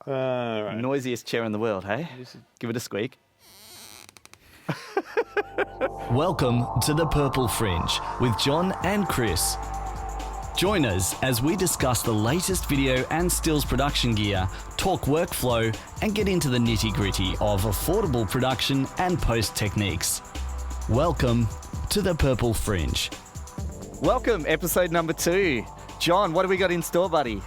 Right. Noisiest chair in the world, hey? Give it a squeak. Welcome to the Purple Fringe with John and Chris. Join us as we discuss the latest video and stills production gear, talk workflow, and get into the nitty-gritty of affordable production and post techniques. Welcome to the Purple Fringe. Welcome, episode number 2. John, what have we got in store, buddy?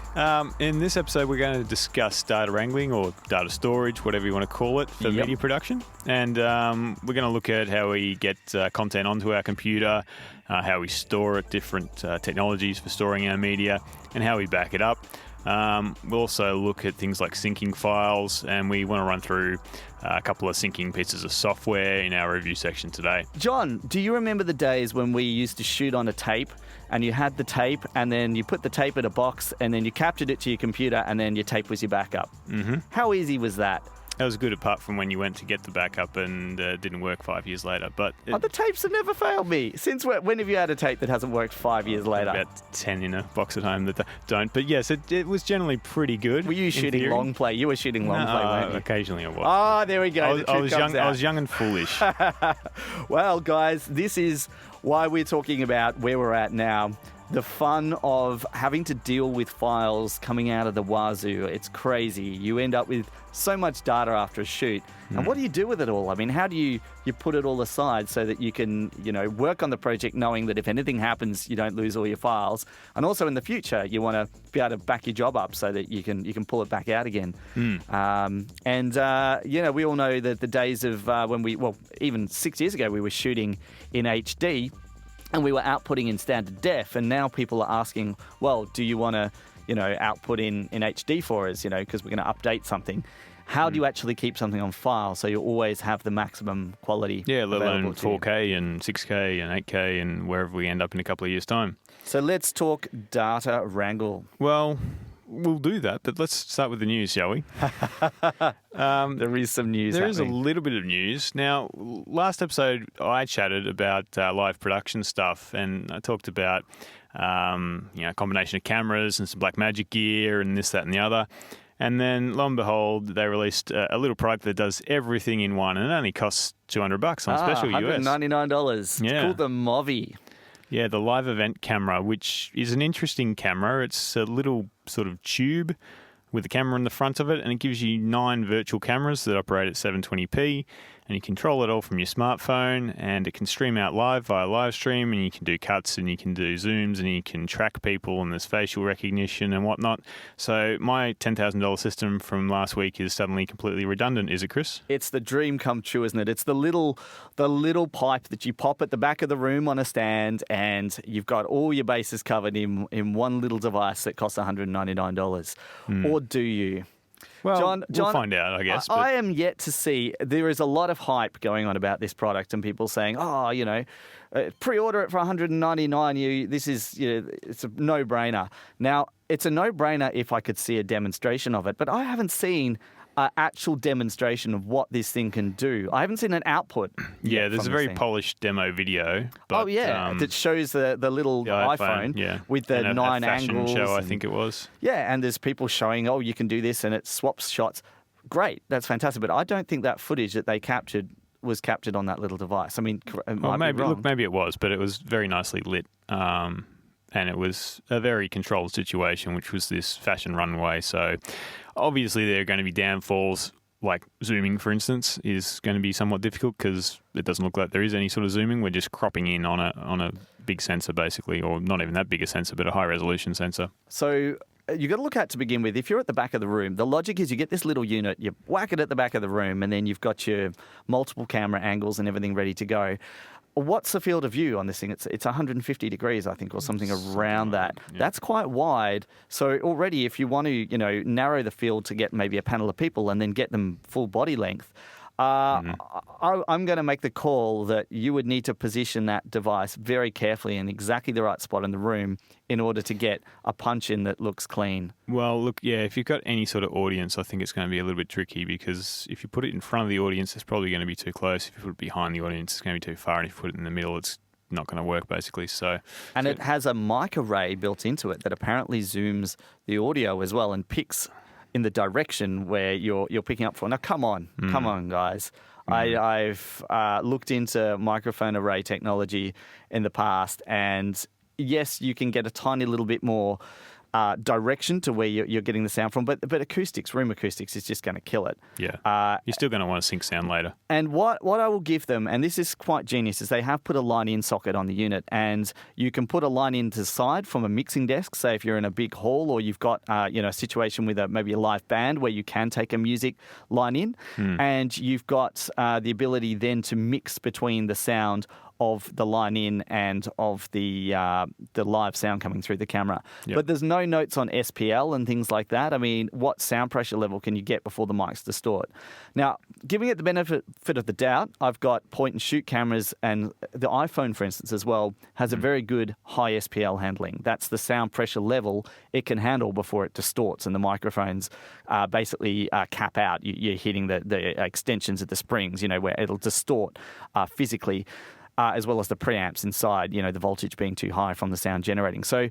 In this episode, we're going to discuss data wrangling or data storage, whatever you want to call it, for media production. And we're going to look at how we get content onto our computer, how we store it, different technologies for storing our media, and how we back it up. We'll also look at things like syncing files, and we want to run through a couple of syncing pieces of software in our review section today. John, do you remember the days when we used to shoot on a tape and you had the tape and then you put the tape in a box and then you captured it to your computer and then your tape was your backup? Mm-hmm. How easy was that? That was good apart from when you went to get the backup and didn't work 5 years later. But the tapes have never failed me. Since when have you had a tape that hasn't worked 5 years later? About 10 in a box at home that don't. But yes, it was generally pretty good. Were you shooting long play? You were shooting long play, weren't you? Occasionally I was. Ah, there we go. I was young and foolish. Well, guys, this is why we're talking about where we're at now. The fun of having to deal with files coming out of the wazoo. It's crazy. You end up with so much data after a shoot. And what do you do with it all? I mean, how do you put it all aside so that you can, work on the project knowing that if anything happens, you don't lose all your files. And also in the future, you want to be able to back your job up so that you can pull it back out again. We all know that the days of even 6 years ago, we were shooting in HD. And we were outputting in standard def, and now people are asking, well, do you want to, output in HD for us, because we're going to update something. How do you actually keep something on file so you always have the maximum quality? Yeah, let alone 4K and 6K and 8K and wherever we end up in a couple of years' time. So let's talk data wrangle. Well, we'll do that, but let's start with the news, shall we? There is some news There is a little bit of news. Now, last episode, I chatted about live production stuff, and I talked about a combination of cameras and some Blackmagic gear and this, that, and the other. And then, lo and behold, they released a little product that does everything in one, and it only costs $200 on special US. $199. Yeah. It's called the Movi. Yeah, the live event camera, which is an interesting camera. It's a little sort of tube with a camera in the front of it, and it gives you 9 virtual cameras that operate at 720p, and you control it all from your smartphone, and it can stream out live via live stream, and you can do cuts, and you can do zooms, and you can track people, and there's facial recognition and whatnot. So my $10,000 system from last week is suddenly completely redundant, is it, Chris? It's the dream come true, isn't it? It's the little pipe that you pop at the back of the room on a stand, and you've got all your bases covered in one little device that costs $199. Or do you? Well, John, we'll find out, I guess. I am yet to see. There is a lot of hype going on about this product, and people saying, pre-order it for $199. It's a no-brainer. Now, it's a no-brainer if I could see a demonstration of it, but I haven't seen an actual demonstration of what this thing can do. I haven't seen an output. Yeah, there's a very polished demo video. But, that shows the little iPhone with the and 9 a fashion angles. show, I think it was. Yeah, and there's people showing, you can do this, and it swaps shots. Great, that's fantastic. But I don't think that footage that they captured was captured on that little device. I mean, maybe it was, but it was very nicely lit. And it was a very controlled situation, which was this fashion runway. So obviously there are going to be downfalls, like zooming, for instance, is going to be somewhat difficult because it doesn't look like there is any sort of zooming. We're just cropping in on a big sensor, basically, or not even that big a sensor, but a high-resolution sensor. So you've got to look at, to begin with, if you're at the back of the room, the logic is you get this little unit, you whack it at the back of the room, and then you've got your multiple camera angles and everything ready to go. What's the field of view on this thing? It's 150 degrees, I think, or something around that. Yeah. That's quite wide. So already, if you want to, narrow the field to get maybe a panel of people and then get them full body length, I'm going to make the call that you would need to position that device very carefully in exactly the right spot in the room in order to get a punch-in that looks clean. Well, look, if you've got any sort of audience, I think it's going to be a little bit tricky because if you put it in front of the audience, it's probably going to be too close. If you put it behind the audience, it's going to be too far. And if you put it in the middle, it's not going to work, basically. And it has a mic array built into it that apparently zooms the audio as well and picks in the direction where you're picking up from. Now, come on, guys. I've looked into microphone array technology in the past, and yes, you can get a tiny little bit more direction to where you're getting the sound from, but acoustics, room acoustics, is just going to kill it. Yeah, you're still going to want to sync sound later. And what I will give them, and this is quite genius, is they have put a line-in socket on the unit, and you can put a line-in to the side from a mixing desk. Say if you're in a big hall, or you've got a situation with maybe a live band where you can take a music line-in, and you've got the ability then to mix between the sound of the line in and of the live sound coming through the camera. Yep. But there's no notes on SPL and things like that. I mean, what sound pressure level can you get before the mic's distort? Now, giving it the benefit of the doubt, I've got point and shoot cameras, and the iPhone, for instance, as well, has a very good high SPL handling. That's the sound pressure level it can handle before it distorts, and the microphones basically cap out. You're hitting the extensions of the springs, where it'll distort physically. As well as the preamps inside, the voltage being too high from the sound generating. So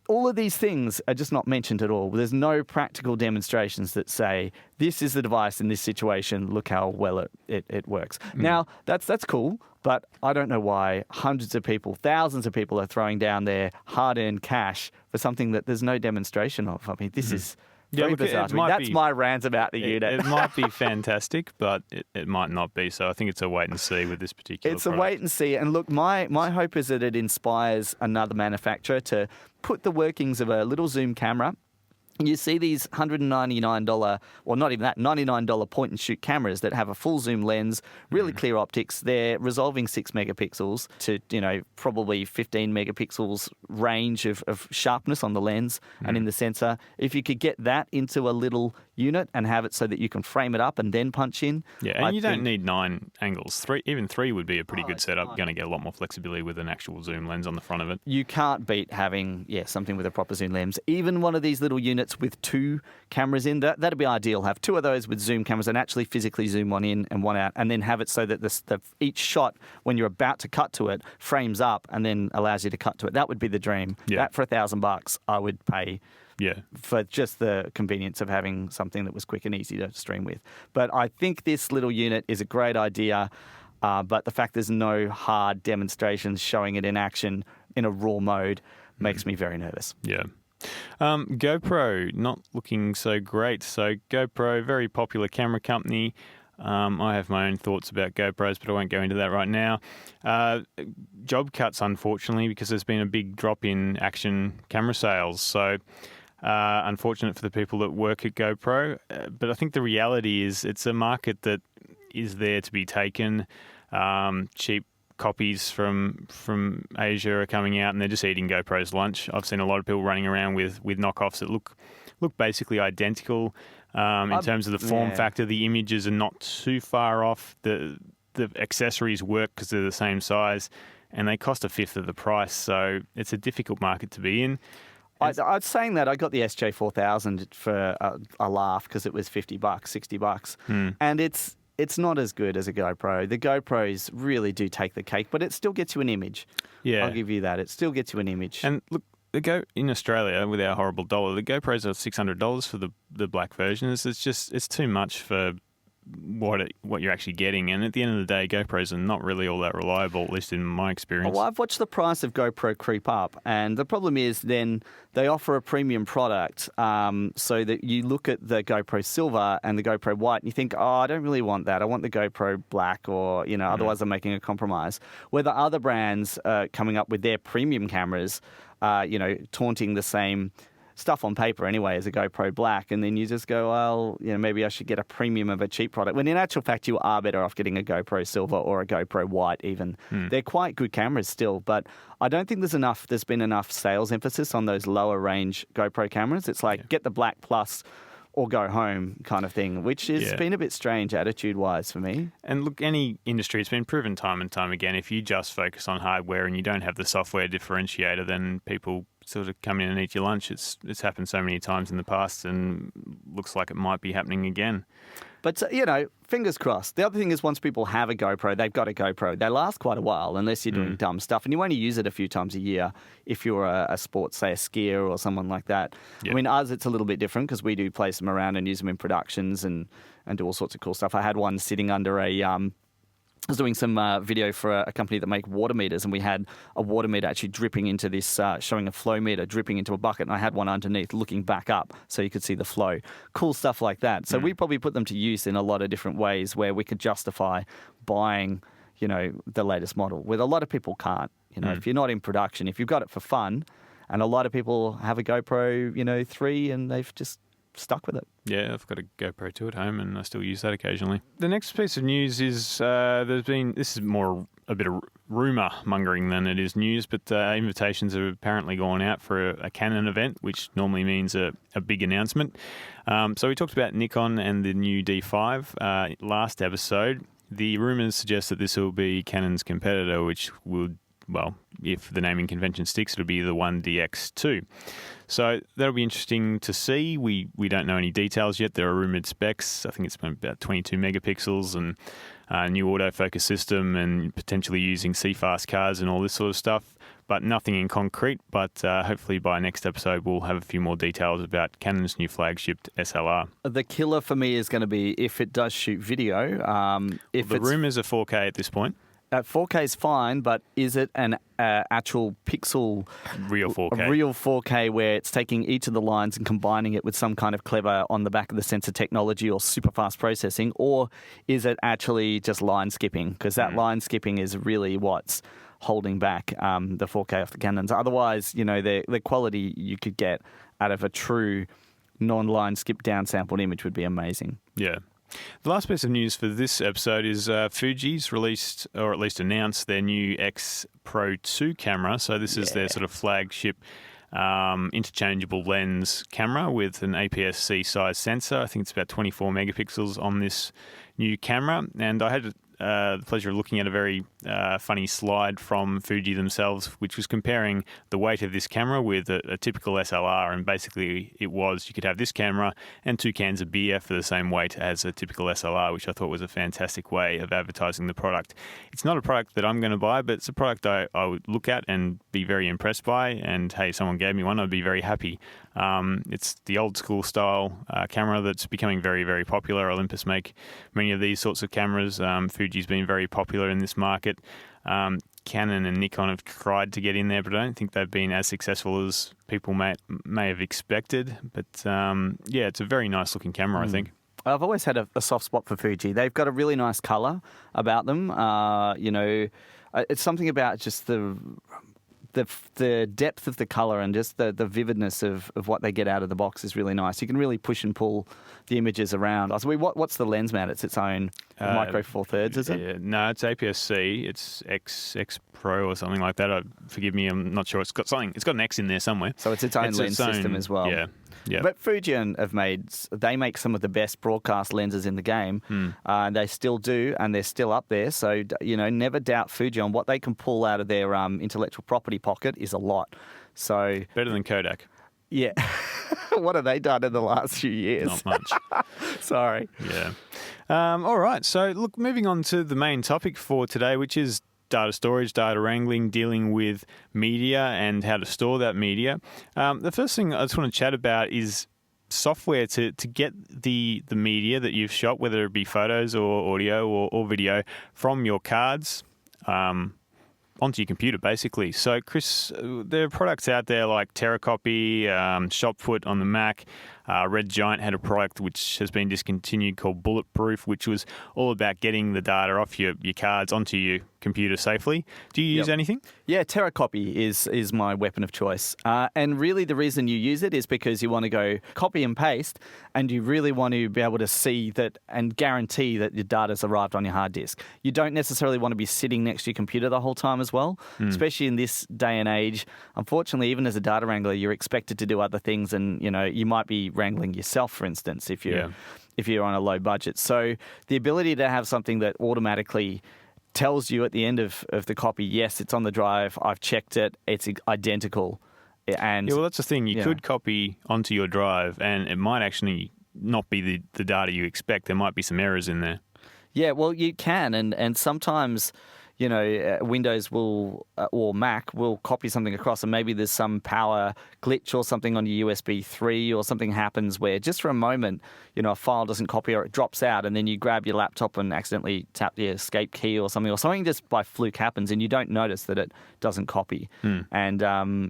all of these things are just not mentioned at all. There's no practical demonstrations that say, this is the device in this situation, look how well it works. Now, that's cool, but I don't know why hundreds of people, thousands of people are throwing down their hard-earned cash for something that there's no demonstration of. I mean, this is... Very bizarre. That's my rant about the unit. It might be fantastic, but it might not be. So I think it's a wait and see with this particular product. A wait and see. And look, my hope is that it inspires another manufacturer to put the workings of a little zoom camera. You see these $199, well, not even that, $99 point and shoot cameras that have a full zoom lens, really clear optics. They're resolving 6 megapixels to, probably 15 megapixels range of sharpness on the lens and in the sensor. If you could get that into a little unit and have it so that you can frame it up and then punch in. Yeah, and you don't need 9 angles. Even 3 would be a pretty good setup. You're going to get a lot more flexibility with an actual zoom lens on the front of it. You can't beat having, something with a proper zoom lens. Even one of these little units with 2 cameras in, that'd be ideal. Have 2 of those with zoom cameras and actually physically zoom one in and one out, and then have it so that each shot, when you're about to cut to it, frames up and then allows you to cut to it. That would be the dream. Yeah. That for $1,000 I would pay. Yeah, for just the convenience of having something that was quick and easy to stream with. But I think this little unit is a great idea, but the fact there's no hard demonstrations showing it in action in a raw mode makes me very nervous. Yeah. GoPro, not looking so great. So GoPro, very popular camera company. I have my own thoughts about GoPros, but I won't go into that right now. Job cuts, unfortunately, because there's been a big drop in action camera sales. So unfortunate for the people that work at GoPro. But I think the reality is it's a market that is there to be taken. Cheap copies from Asia are coming out and they're just eating GoPro's lunch. I've seen a lot of people running around with knockoffs that look basically identical in terms of the form factor. The images are not too far off. The accessories work because they're the same size and they cost a fifth of the price. So it's a difficult market to be in. I was saying that I got the SJ4000 for a laugh because it was $50, $60, and it's not as good as a GoPro. The GoPros really do take the cake, but it still gets you an image. Yeah, I'll give you that. It still gets you an image. And look, in Australia with our horrible dollar, the GoPros are $600 for the black version. It's too much for what you're actually getting, and at the end of the day, GoPros are not really all that reliable, at least in my experience. Well, I've watched the price of GoPro creep up, and the problem is then they offer a premium product, so that you look at the GoPro Silver and the GoPro White, and you think, I don't really want that. I want the GoPro Black, or otherwise I'm making a compromise. Where the other brands are coming up with their premium cameras, taunting the same stuff on paper anyway as a GoPro Black, and then you just go, well, maybe I should get a premium of a cheap product. When in actual fact, you are better off getting a GoPro Silver or a GoPro White even. They're quite good cameras still, but I don't think there's been enough sales emphasis on those lower range GoPro cameras. It's like get the Black Plus or go home kind of thing, which has been a bit strange attitude-wise for me. And look, any industry, it's been proven time and time again, if you just focus on hardware and you don't have the software differentiator, then people sort of come in and eat your lunch. It's happened so many times in the past and looks like it might be happening again. But, fingers crossed. The other thing is once people have a GoPro, they've got a GoPro. They last quite a while unless you're doing dumb stuff. And you only use it a few times a year if you're a sports, say a skier or someone like that. Yep. I mean, ours, it's a little bit different because we do place them around and use them in productions and do all sorts of cool stuff. I had one sitting under I was doing some video for a company that make water meters, and we had a water meter actually dripping into this, showing a flow meter dripping into a bucket, and I had one underneath looking back up so you could see the flow. Cool stuff like that. So we probably put them to use in a lot of different ways where we could justify buying, the latest model, where a lot of people can't. If you're not in production, if you've got it for fun, and a lot of people have a GoPro, 3, and they've just stuck with it. Yeah, I've got a GoPro 2 at home and I still use that occasionally. The next piece of news is this is more a bit of rumour mongering than it is news, but invitations have apparently gone out for a Canon event, which normally means a big announcement. So we talked about Nikon and the new D5 last episode. The rumours suggest that this will be Canon's competitor, which would, well, if the naming convention sticks, it'll be the 1DX2. So that'll be interesting to see. We don't know any details yet. There are rumoured specs. I think it's been about 22 megapixels and a new autofocus system and potentially using CFast cards and all this sort of stuff, but nothing in concrete. But hopefully by next episode, we'll have a few more details about Canon's new flagship SLR. The killer for me is going to be if it does shoot video. The rumours are 4K at this point. 4K is fine, but is it an actual pixel... Real 4K. A real 4K where it's taking each of the lines and combining it with some kind of clever on the back of the sensor technology or super fast processing, or is it actually just line skipping? Because that line skipping is really what's holding back the 4K off the Canons. Otherwise, the quality you could get out of a true non-line skip down-sampled image would be amazing. Yeah. The last piece of news for this episode is Fuji's released, or at least announced, their new X Pro 2 camera. So this is their sort of flagship interchangeable lens camera with an APS-C size sensor. I think it's about 24 megapixels on this new camera. And I had the pleasure of looking at a very funny slide from Fuji themselves, which was comparing the weight of this camera with a typical SLR. And basically it was, you could have this camera and 2 cans of beer for the same weight as a typical SLR, which I thought was a fantastic way of advertising the product. It's not a product that I'm going to buy, but it's a product I would look at and be very impressed by. And hey, if someone gave me one, I'd be very happy. It's the old school style camera that's becoming very, very popular. Olympus make many of these sorts of cameras. Fuji's been very popular in this market. Canon and Nikon have tried to get in there, but I don't think they've been as successful as people may have expected. But it's a very nice looking camera, I think. I've always had a soft spot for Fuji. They've got a really nice colour about them. It's something about just the depth of the colour and just the vividness of what they get out of the box is really nice. You can really push and pull the images around. What's the lens mount? It's its own micro four thirds, is it? Yeah, no, it's APS-C. It's X Pro or something like that. Forgive me, I'm not sure. It's got something. It's got an X in there somewhere. So it's its own lens system as well. Yeah. Yeah. But Fuji they make some of the best broadcast lenses in the game. They still do, and they're still up there. So, never doubt Fuji on what they can pull out of their intellectual property pocket is a lot. So better than Kodak. Yeah. What have they done in the last few years? Not much. Sorry. Yeah. All right. So, look, moving on to the main topic for today, which is data storage, data wrangling, dealing with media and how to store that media. The first thing I just want to chat about is software to get the media that you've shot, whether it be photos or audio or video, from your cards onto your computer, basically. So, Chris, there are products out there like Terracopy, Shopfoot on the Mac. Red Giant had a product which has been discontinued called Bulletproof, which was all about getting the data off your cards onto your computer safely. Do you use anything? Yeah, Terracopy is my weapon of choice. And really the reason you use it is because you want to go copy and paste, and you really want to be able to see that and guarantee that your data's arrived on your hard disk. You don't necessarily want to be sitting next to your computer the whole time as well, especially in this day and age. Unfortunately, even as a data wrangler, you're expected to do other things, and you might be wrangling yourself, for instance, if you're on a low budget. So the ability to have something that automatically tells you at the end of the copy, yes, it's on the drive, I've checked it, it's identical. And well, that's the thing. You could copy onto your drive, and it might actually not be the data you expect. There might be some errors in there. Yeah, well, you can, and sometimes, Windows will or Mac will copy something across, and maybe there's some power glitch or something on your USB 3, or something happens where just for a moment, a file doesn't copy or it drops out, and then you grab your laptop and accidentally tap the escape key or something just by fluke happens, and you don't notice that it doesn't copy. And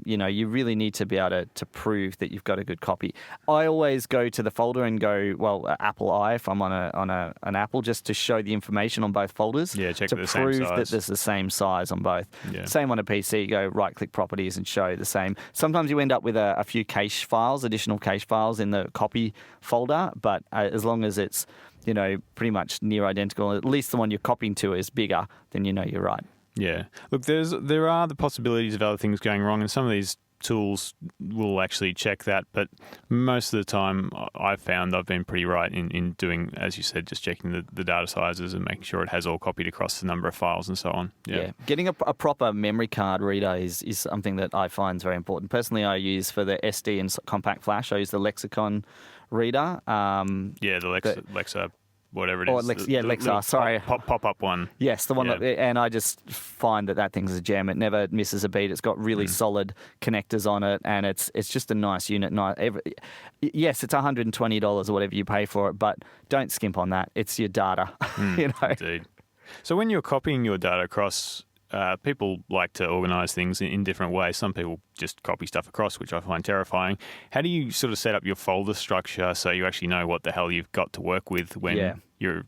you really need to be able to prove that you've got a good copy. I always go to the folder and go, Apple I, if I'm on an Apple, just to show the information on both folders. Yeah, check to the same prove size. that there's the same size on both. Yeah. Same on a PC, go right-click properties and show the same. Sometimes you end up with a few cache files, additional cache files in the copy folder, but as long as it's, pretty much near identical, at least the one you're copying to is bigger, then you're right. Yeah. Look, there are the possibilities of other things going wrong, and some of these tools will actually check that, but most of the time I've found I've been pretty right in doing, as you said, just checking the data sizes and making sure it has all copied across the number of files and so on. Yeah. Getting a proper memory card reader is something that I find is very important. Personally, I use for the SD and compact flash, I use the Lexicon reader. The Lexa whatever it is. Lexa, sorry. Pop-up one. Yes, the one, and I just find that thing's a gem. It never misses a beat. It's got really solid connectors on it, and it's just a nice unit. Yes, it's $120 or whatever you pay for it, but don't skimp on that. It's your data, Indeed. So when you're copying your data across, people like to organise things in different ways. Some people just copy stuff across, which I find terrifying. How do you sort of set up your folder structure so you actually know what the hell you've got to work with when you're,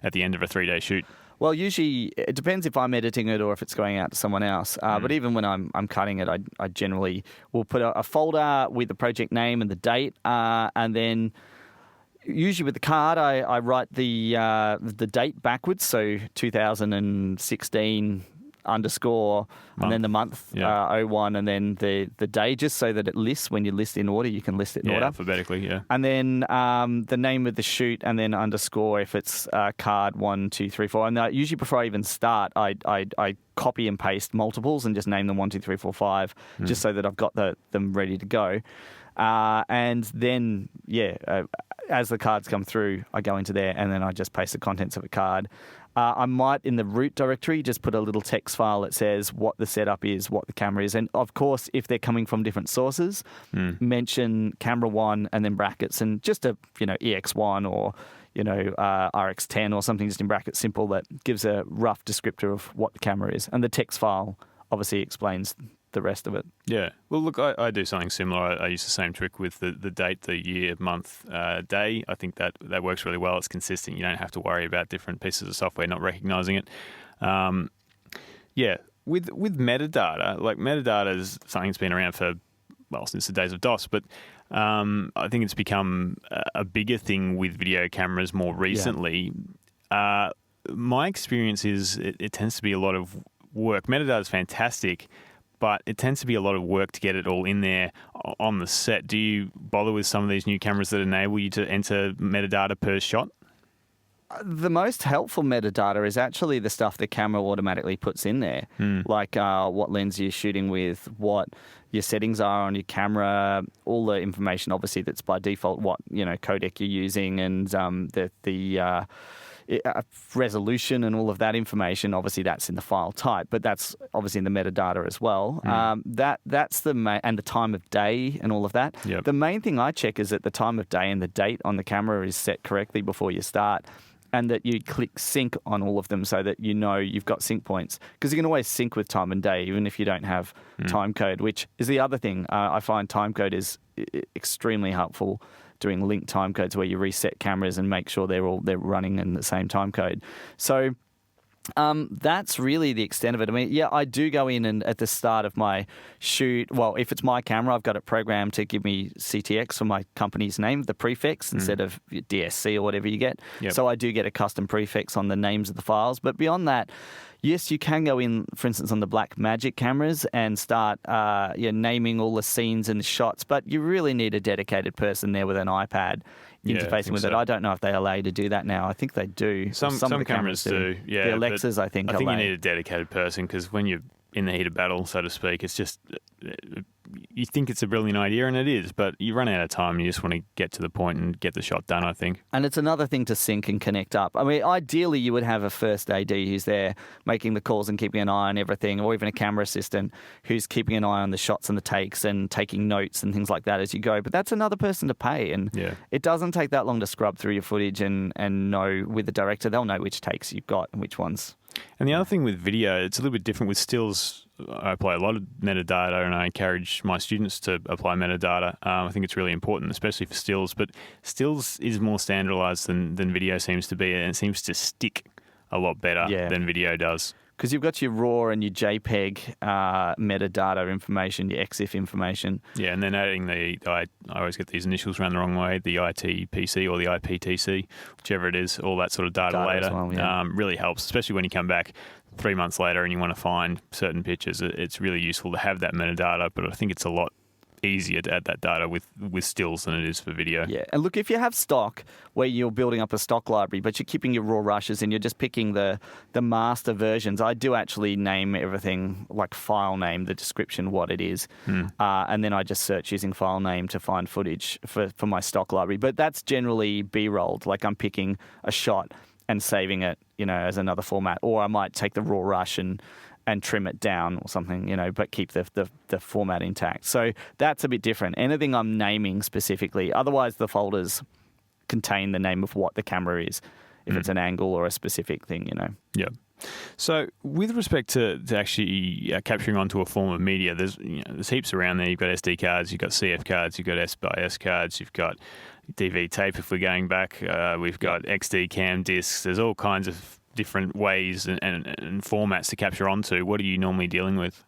at the end of a 3-day shoot? Well, usually it depends if I'm editing it or if it's going out to someone else. But even when I'm cutting it, I generally will put a folder with the project name and the date, and then usually with the card, I write the date backwards, so 2016 underscore and then the month 01 and then the day, just so that it lists. When you list in order, you can list it in order alphabetically. And then the name of the shoot, and then underscore if it's card 1, 2, 3, 4. And usually before I even start, I copy and paste multiples and just name them 1, 2, 3, 4, 5, just so that I've got them ready to go. And then as the cards come through, I go into there and then I just paste the contents of a card. I might, in the root directory, just put a little text file that says what the setup is, what the camera is. And, of course, if they're coming from different sources, mention camera 1 and then brackets, and just a, EX1 or, RX10 or something just in brackets, simple, that gives a rough descriptor of what the camera is. And the text file obviously explains the rest of it. Yeah. Well, look, I do something similar. I use the same trick with the date, the year, month, day. I think that works really well. It's consistent. You don't have to worry about different pieces of software not recognizing it. With metadata, like metadata is something that's been around since the days of DOS, but I think it's become a bigger thing with video cameras more recently. Yeah. My experience is it tends to be a lot of work. Metadata is fantastic, but it tends to be a lot of work to get it all in there on the set. Do you bother with some of these new cameras that enable you to enter metadata per shot? The most helpful metadata is actually the stuff the camera automatically puts in there, like what lens you're shooting with, what your settings are on your camera, all the information, obviously, that's by default, what codec you're using, and the resolution and all of that information. Obviously, that's in the file type, but that's obviously in the metadata as well. That's the and the time of day and all of that. Yep. The main thing I check is that the time of day and the date on the camera is set correctly before you start, and that you click sync on all of them so that you've got sync points, because you can always sync with time and day even if you don't have time code, which is the other thing. I find time code is extremely helpful, doing linked time codes where you reset cameras and make sure they're running in the same time code. So that's really the extent of it. I mean, I do go in and at the start of my shoot, well, if it's my camera, I've got it programmed to give me CTX for my company's name, the prefix, instead of DSC or whatever you get. Yep. So I do get a custom prefix on the names of the files. But beyond that, yes, you can go in, for instance, on the Blackmagic cameras and start naming all the scenes and the shots, but you really need a dedicated person there with an iPad interfacing with it. I don't know if they allow you to do that now. I think they do. Some of the cameras do. Yeah, the Alexas, I think you allow. need a dedicated person, because when you're in the heat of battle, so to speak, it's just you think it's a brilliant idea, and it is, but you run out of time. You just want to get to the point and get the shot done, I think. And it's another thing to sync and connect up. I mean, ideally, you would have a first AD who's there making the calls and keeping an eye on everything, or even a camera assistant who's keeping an eye on the shots and the takes and taking notes and things like that as you go. But that's another person to pay, and it doesn't take that long to scrub through your footage and know with the director, they'll know which takes you've got and which ones. And the other thing with video, it's a little bit different with stills. I apply a lot of metadata, and I encourage my students to apply metadata. I think it's really important, especially for stills. But stills is more standardized than video seems to be, and it seems to stick a lot better than video does. Because you've got your RAW and your JPEG metadata information, your EXIF information. Yeah, and then adding I always get these initials run the wrong way, the ITPC or the IPTC, whichever it is, all that sort of data later really helps, especially when you come back 3 months later and you want to find certain pictures. It's really useful to have that metadata, but I think it's a lot easier to add that data with stills than it is for video. Yeah, and look, if you have stock where you're building up a stock library, but you're keeping your raw rushes and you're just picking the master versions, I do actually name everything like file name, the description, what it is, and then I just search using file name to find footage for my stock library. But that's generally B-rolled, like I'm picking a shot and saving it, as another format, or I might take the raw rush and trim it down or something, but keep the format intact. So that's a bit different. Anything I'm naming specifically, otherwise the folders contain the name of what the camera is, if it's an angle or a specific thing, Yeah. So with respect to actually capturing onto a form of media, there's heaps around there. You've got SD cards, you've got CF cards, you've got S/S cards, you've got DV tape if we're going back, we've got XD cam discs. There's all kinds of different ways and formats to capture onto. What are you normally dealing with?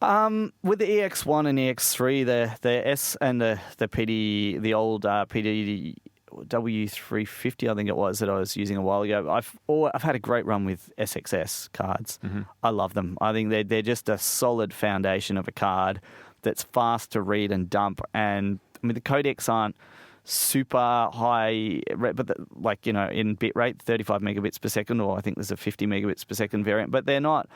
With the EX1 and EX3, the S and the PD, the old PD W350, I think it was, that I was using a while ago. I've had a great run with SXS cards. I love them. I think they're just a solid foundation of a card that's fast to read and dump. And I mean, the codecs aren't super high, but in bit rate, 35 megabits per second, or I think there's a 50 megabits per second variant, but they're not,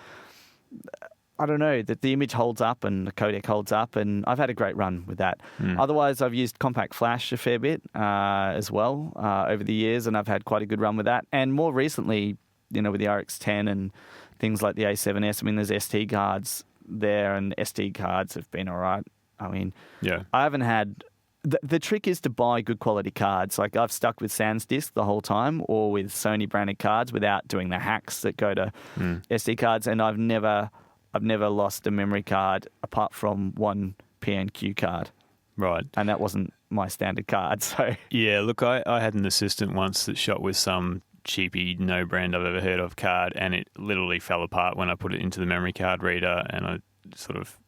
I don't know, that the image holds up and the codec holds up, and I've had a great run with that. Otherwise, I've used compact flash a fair bit as well over the years, and I've had quite a good run with that. And more recently, with the RX10 and things like the A7S, I mean, there's SD cards there, and SD cards have been all right. I mean, I haven't had... The trick is to buy good quality cards. Like I've stuck with SanDisk the whole time, or with Sony branded cards without doing the hacks that go to SD cards. And I've never lost a memory card apart from one PNQ card. Right. And that wasn't my standard card. So yeah, look, I had an assistant once that shot with some cheapy, no brand I've ever heard of card, and it literally fell apart when I put it into the memory card reader, and I sort of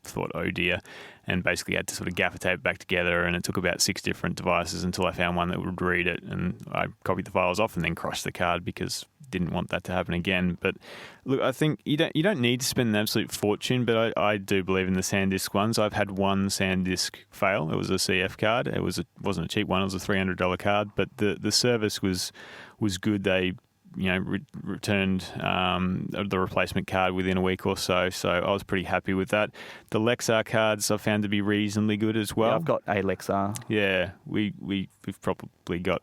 thought, oh dear, and basically had to sort of gaffer tape it back together, and it took about 6 different devices until I found one that would read it, and I copied the files off and then crushed the card because didn't want that to happen again. But look, I think you don't need to spend an absolute fortune, but I do believe in the SanDisk ones. I've had one SanDisk fail. It was a CF card. It wasn't a cheap one. It was a $300 card, but the service was good. They returned the replacement card within a week or so. So I was pretty happy with that. The Lexar cards I found to be reasonably good as well. Yeah, I've got a Lexar. Yeah, we've probably got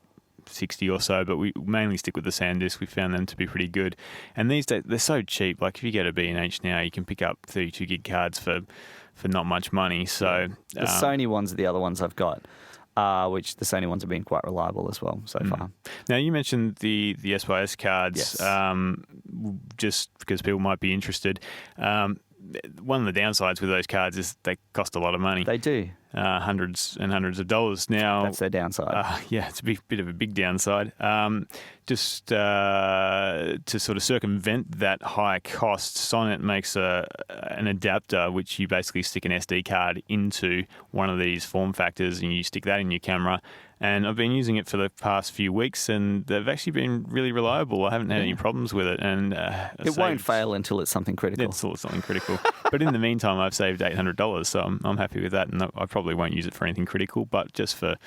60 or so, but we mainly stick with the SanDisk. We found them to be pretty good. And these days, they're so cheap. Like if you get a B&H now, you can pick up 32 gig cards for not much money. So the Sony ones are the other ones I've got. Which the Sony ones have been quite reliable as well so far. Now, you mentioned the S/S cards, yes. Just because people might be interested. One of the downsides with those cards is they cost a lot of money. They do. Hundreds and hundreds of dollars. Now, that's their downside. Yeah, it's a bit of a big downside. Just to sort of circumvent that high cost, Sonnet makes an adapter which you basically stick an SD card into one of these form factors and you stick that in your camera. And I've been using it for the past few weeks, and they've actually been really reliable. I haven't had any problems with it, and it won't fail until it's something critical. Until it's something critical. But in the meantime, I've saved $800, so I'm happy with that, and I probably won't use it for anything critical, but just for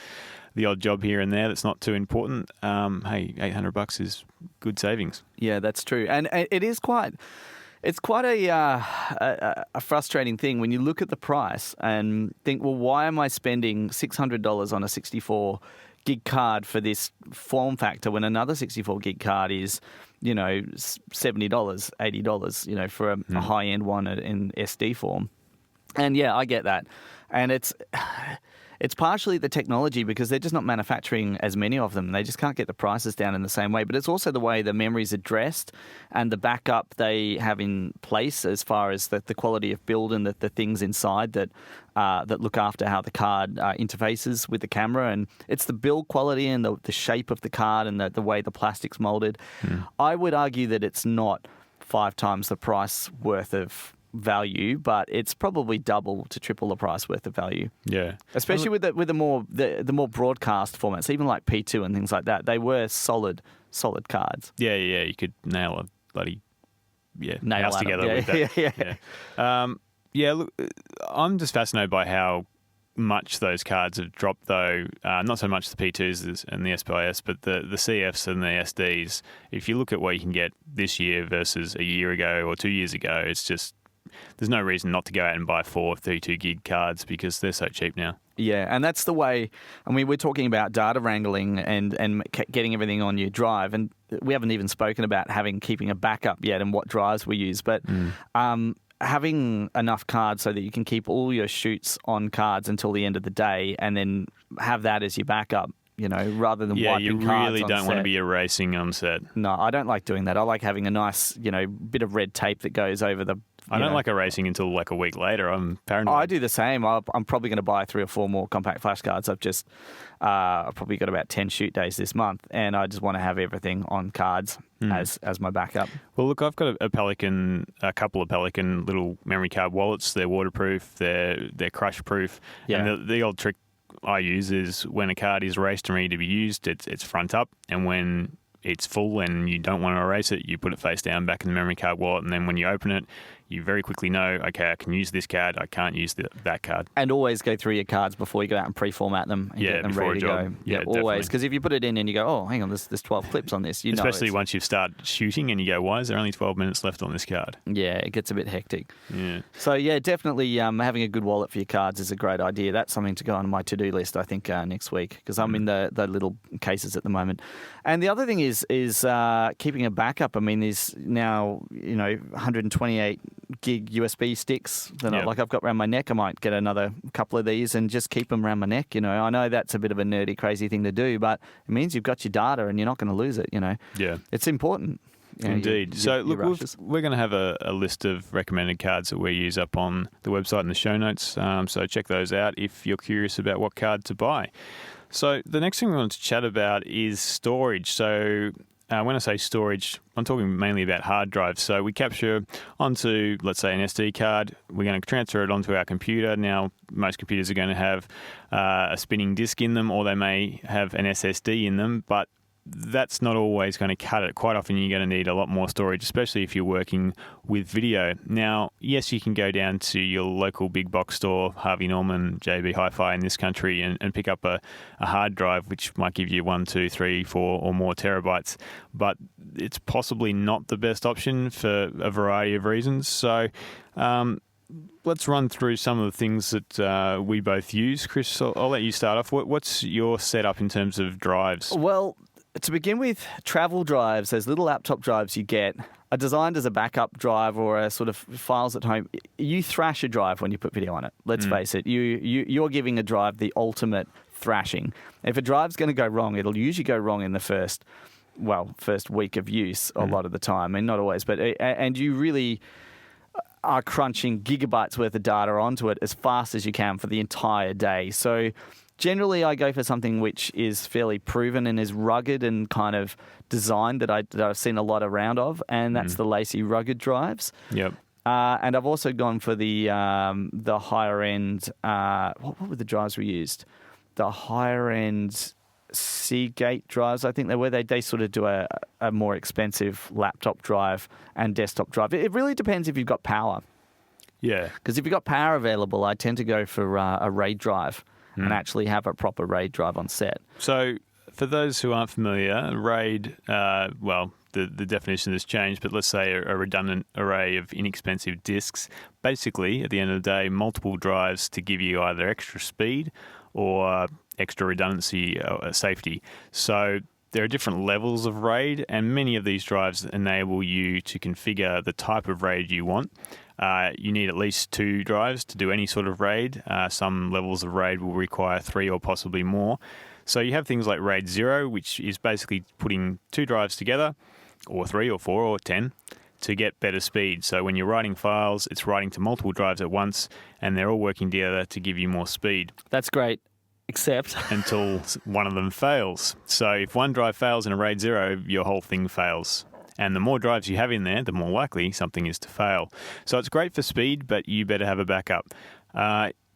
the odd job here and there that's not too important. Hey, $800 is good savings. Yeah, that's true, and it is quite. It's quite a frustrating thing when you look at the price and think, well, why am I spending $600 on a 64 gig card for this form factor when another 64 gig card is, $70, $80, for a high end one in SD form. And yeah, I get that. And it's partially the technology because they're just not manufacturing as many of them. They just can't get the prices down in the same way. But it's also the way the memory's addressed and the backup they have in place as far as the quality of build and the things inside that look after how the card interfaces with the camera. And it's the build quality and the shape of the card and the way the plastic's molded. I would argue that it's not 5 times the price worth of value, but it's probably double to triple the price worth of value. Yeah, especially with the more broadcast formats, even like P2 and things like that. They were solid cards. Yeah. You could nail a bloody nail house together with that. Look, I'm just fascinated by how much those cards have dropped, though. Not so much the P2s and the SPIS, but the CFs and the SDs. If you look at what you can get this year versus a year ago or 2 years ago, it's just there's no reason not to go out and buy 4 32 gig cards because they're so cheap now. Yeah, and that's the way. I mean, we're talking about data wrangling and getting everything on your drive, and we haven't even spoken about keeping a backup yet and what drives we use. But having enough cards so that you can keep all your shoots on cards until the end of the day, and then have that as your backup. Rather than wiping cards on set. Yeah, you really don't want to be erasing on set. No, I don't like doing that. I like having a nice, bit of red tape that goes over the... I don't like erasing until like a week later. I'm paranoid. I do the same. I'm probably going to buy 3 or 4 more compact flash cards. I've probably got about 10 shoot days this month, and I just want to have everything on cards as my backup. Well, look, I've got a couple of Pelican little memory card wallets. They're waterproof. They're crush proof. Yeah. And the old trick I use is when a card is erased and ready to be used, it's front up, and when it's full and you don't want to erase it, you put it face down back in the memory card wallet, and then when you open it, you very quickly know, okay, I can use this card, I can't use that card. And always go through your cards before you go out and pre-format them and get them ready to go. Yeah, always. Because if you put it in and you go, oh, hang on, there's 12 clips on this, especially once you've started shooting and you go, why is there only 12 minutes left on this card? Yeah, it gets a bit hectic. Yeah. So, yeah, definitely having a good wallet for your cards is a great idea. That's something to go on my to-do list, I think, next week, because I'm in the little cases at the moment. And the other thing is keeping a backup. I mean, there's now, 128 gig USB sticks that I've got around my neck. I might get another couple of these and just keep them around my neck. I know that's a bit of a nerdy, crazy thing to do, but it means you've got your data and you're not going to lose it. Yeah, it's important. Indeed. So look, we're going to have a list of recommended cards that we use up on the website in the show notes. So check those out if you're curious about what card to buy. So the next thing we want to chat about is storage. So when I say storage, I'm talking mainly about hard drives. So we capture onto, let's say, an SD card. We're going to transfer it onto our computer. Now, most computers are going to have a spinning disk in them, or they may have an SSD in them, but that's not always going to cut it. Quite often you're going to need a lot more storage, especially if you're working with video. Now, yes, you can go down to your local big box store, Harvey Norman, JB Hi-Fi in this country, and pick up a hard drive, which might give you 1, 2, 3, 4 or more terabytes. But it's possibly not the best option for a variety of reasons. So let's run through some of the things that we both use. Chris, I'll let you start off. What's your setup in terms of drives? Well, to begin with, travel drives, those little laptop drives you get, are designed as a backup drive or a sort of files at home. You thrash a drive when you put video on it. Let's face it. You're giving a drive the ultimate thrashing. If a drive's going to go wrong, it'll usually go wrong in the first week of use a lot of the time. And not always, but and you really are crunching gigabytes worth of data onto it as fast as you can for the entire day. So generally, I go for something which is fairly proven and is rugged and kind of designed that I've seen a lot around of, and that's the Lacy rugged drives. Yep. And I've also gone for the higher end. What were the drives we used? The higher end Seagate drives, I think they were. They sort of do a more expensive laptop drive and desktop drive. It really depends if you've got power. Yeah. Because if you've got power available, I tend to go for a RAID drive. And actually have a proper RAID drive on set. So, for those who aren't familiar, RAID, the definition has changed, but let's say a redundant array of inexpensive disks. Basically, at the end of the day, multiple drives to give you either extra speed or extra redundancy or safety. So there are different levels of RAID, and many of these drives enable you to configure the type of RAID you want. You need at least 2 drives to do any sort of RAID. Some levels of RAID will require 3 or possibly more. So you have things like RAID 0, which is basically putting 2 drives together, or 3 or 4 or 10, to get better speed. So when you're writing files, it's writing to multiple drives at once, and they're all working together to give you more speed. That's great, except until one of them fails. So if one drive fails in a RAID 0, your whole thing fails. And the more drives you have in there, the more likely something is to fail. So it's great for speed, but you better have a backup.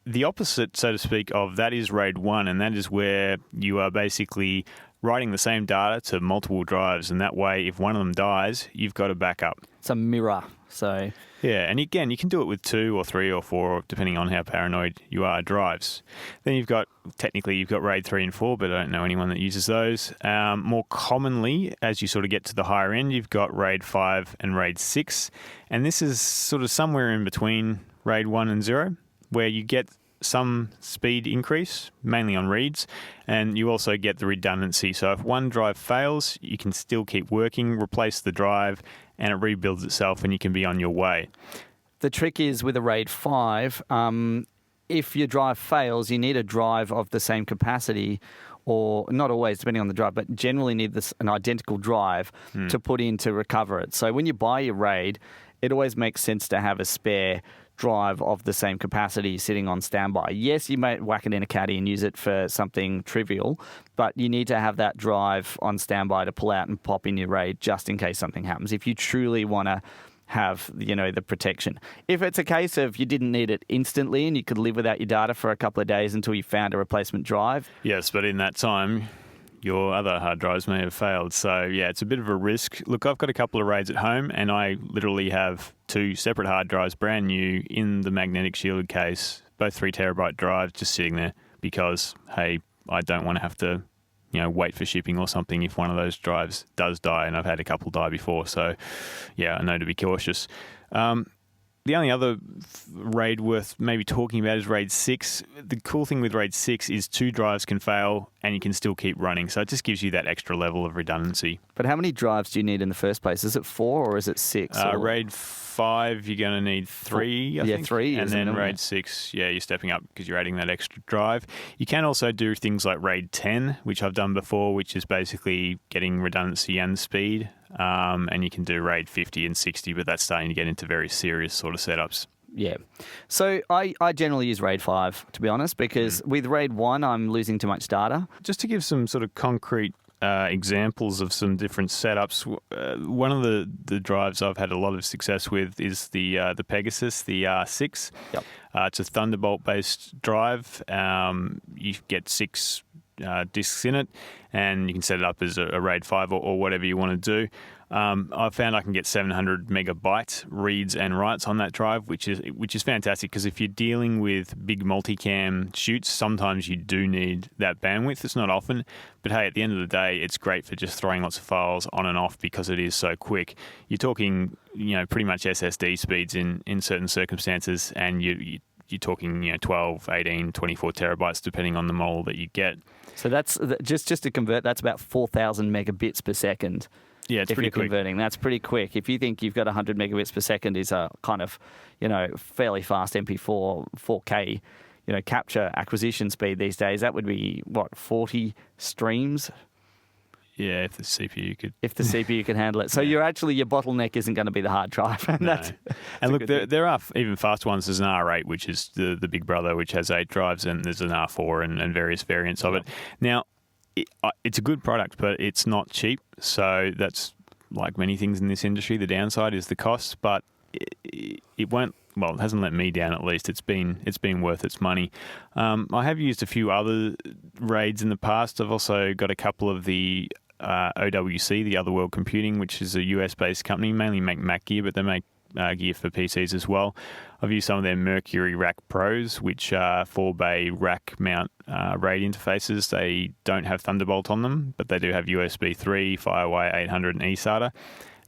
The opposite, so to speak, of that is RAID 1, and that is where you are basically writing the same data to multiple drives, and that way, if one of them dies, you've got a backup. it's a mirror. So Yeah, and again, you can do it with 2 or 3 or 4, depending on how paranoid you are, drives. Then you've got RAID 3 and 4, but I don't know anyone that uses those. More commonly, as you sort of get to the higher end, you've got RAID 5 and RAID 6, and this is sort of somewhere in between RAID 1 and 0, where you get some speed increase, mainly on reads, and you also get the redundancy. So if one drive fails, you can still keep working, replace the drive, and it rebuilds itself, and you can be on your way. the trick is with a RAID 5, if your drive fails, you need a drive of the same capacity, or not always, depending on the drive, but generally need an identical drive to put in to recover it. So when you buy your RAID, it always makes sense to have a spare drive of the same capacity sitting on standby. Yes, you may whack it in a caddy and use it for something trivial, but you need to have that drive on standby to pull out and pop in your RAID just in case something happens, if you truly want to have, the protection. If it's a case of you didn't need it instantly and you could live without your data for a couple of days until you found a replacement drive. Yes, but in that time, your other hard drives may have failed. So, yeah, it's a bit of a risk. Look, I've got a couple of RAIDs at home, and I literally have 2 separate hard drives, brand new, in the magnetic shielded case, both 3 terabyte drives just sitting there because, hey, I don't want to have to, wait for shipping or something if one of those drives does die, and I've had a couple die before. So, yeah, I know to be cautious. The only other RAID worth maybe talking about is RAID 6. The cool thing with RAID 6 is 2 drives can fail and you can still keep running. So it just gives you that extra level of redundancy. But how many drives do you need in the first place? Is it 4 or is it 6? RAID 5, you're going to need 3, I think. Yeah, 3. And then RAID 6, you're stepping up because you're adding that extra drive. You can also do things like RAID 10, which I've done before, which is basically getting redundancy and speed. And you can do RAID 50 and 60, but that's starting to get into very serious sort of setups. Yeah. So I generally use RAID 5, to be honest, because with RAID 1, I'm losing too much data. Just to give some sort of concrete examples of some different setups, one of the drives I've had a lot of success with is the Pegasus, the R6. Yep. It's a Thunderbolt-based drive. You get 6 disks in it, and you can set it up as a RAID 5 or whatever you want to do. I've found I can get 700 megabyte reads and writes on that drive, which is fantastic, because if you're dealing with big multicam shoots, sometimes you do need that bandwidth. It's not often, but hey, at the end of the day, it's great for just throwing lots of files on and off because it is so quick. You're talking, pretty much SSD speeds in certain circumstances, and you're talking, 12, 18, 24 terabytes, depending on the model that you get. So that's just to convert, that's about 4,000 megabits per second. Yeah, it's pretty quick. Converting, that's pretty quick. If you think you've got 100 megabits per second is a kind of, fairly fast MP4, 4K, capture acquisition speed these days, that would be, 40 streams? Yeah, if the CPU could. If the CPU can handle it. So your bottleneck isn't going to be the hard drive. And no. And look, there are even fast ones. There's an R8, which is the big brother, which has 8 drives, and there's an R4 and various variants of it. Now, it's a good product, but it's not cheap. So that's like many things in this industry. The downside is the cost, but it won't. Well, it hasn't let me down. At least it's been worth its money. I have used a few other RAIDs in the past. I've also got a couple of the OWC, the Other World Computing, which is a US-based company, mainly make Mac gear, but they make gear for PCs as well. I've used some of their Mercury Rack Pros, which are 4-bay rack mount RAID interfaces. They don't have Thunderbolt on them, but they do have USB 3, FireWire 800, and eSATA.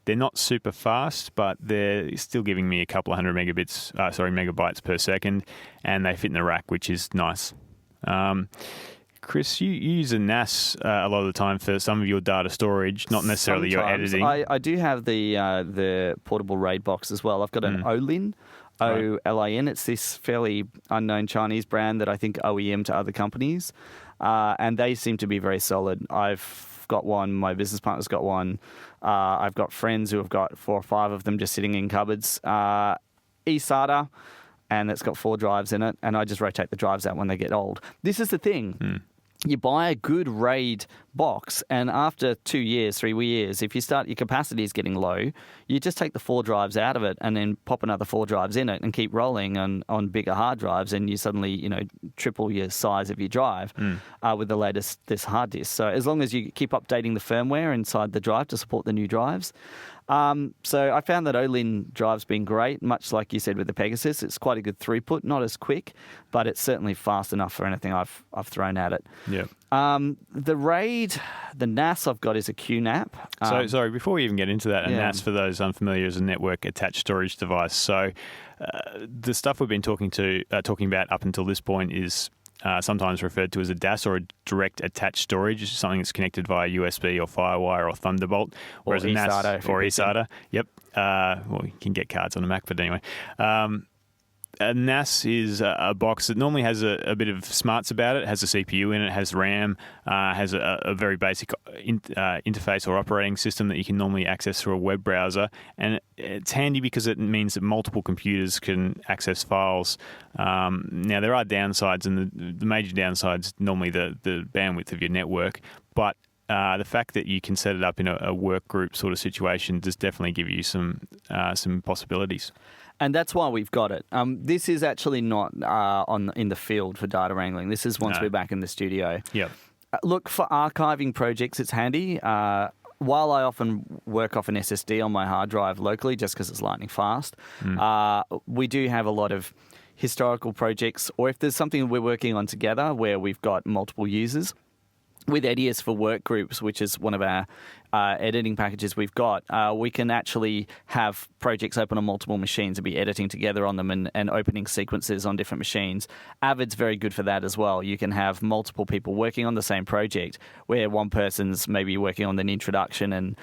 They're not super fast, but they're still giving me a couple of hundred megabytes per second, and they fit in the rack, which is nice. Chris, you use a NAS a lot of the time for some of your data storage, not necessarily Sometimes. your editing. I do have the portable RAID box as well. I've got an Olin, OLIN. It's this fairly unknown Chinese brand that I think OEM to other companies, and they seem to be very solid. I've got one. My business partner's got one. I've got friends who have got 4 or 5 of them just sitting in cupboards. eSATA, and it's got 4 drives in it, and I just rotate the drives out when they get old. This is the thing. You buy a good RAID box, and after 2 years, 3 years, if you start your capacity is getting low, you just take the 4 drives out of it and then pop another 4 drives in it and keep rolling on bigger hard drives, and you suddenly triple your size of your drive with the latest this hard disk. So as long as you keep updating the firmware inside the drive to support the new drives. So I found that Olin drive's been great, much like you said with the Pegasus. It's quite a good throughput, not as quick, but it's certainly fast enough for anything I've thrown at it. Yeah. The RAID, the NAS I've got is a QNAP. So sorry, before we even get into that, a NAS, for those unfamiliar, is a network attached storage device. So the stuff we've been talking about up until this point is sometimes referred to as a DAS, or a direct attached storage. It's something that's connected via USB or FireWire or Thunderbolt. Whereas or a NAS eSATA. or eSATA. Yep. Well, you can get cards on a Mac, but anyway. A NAS is a box that normally has a bit of smarts about it. It has a CPU in it, has RAM, has a very basic interface or operating system that you can normally access through a web browser. And it's handy because it means that multiple computers can access files. Now, there are downsides, and the major downsides normally the bandwidth of your network. But the fact that you can set it up in a work group sort of situation does definitely give you some possibilities. And that's why we've got it. This is actually not in the field for data wrangling. This is once we're back in the studio. Yep. Look, for archiving projects, it's handy. While I often work off an SSD on my hard drive locally just because it's lightning fast, we do have a lot of historical projects, or if there's something we're working on together where we've got multiple users, with Edius for work groups, which is one of our editing packages we've got, we can actually have projects open on multiple machines and be editing together on them and opening sequences on different machines. Avid's very good for that as well. You can have multiple people working on the same project where one person's maybe working on an introduction and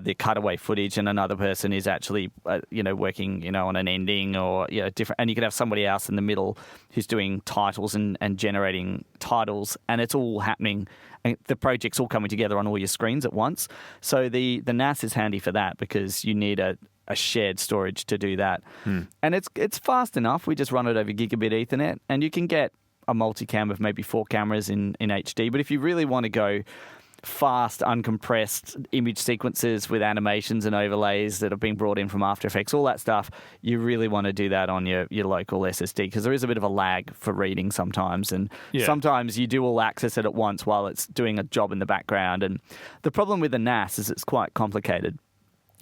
the cutaway footage, and another person is actually working on an ending or different, and you could have somebody else in the middle who's doing titles and generating titles, and it's all happening. And the project's all coming together on all your screens at once. So the NAS is handy for that because you need a shared storage to do that. And it's fast enough. We just run it over gigabit Ethernet, and you can get a multicam of maybe 4 cameras in HD. But if you really want to go fast, uncompressed image sequences with animations and overlays that have been brought in from After Effects, all that stuff, you really want to do that on your local SSD because there is a bit of a lag for reading sometimes, and sometimes you do all access it at once while it's doing a job in the background. And the problem with the NAS is it's quite complicated.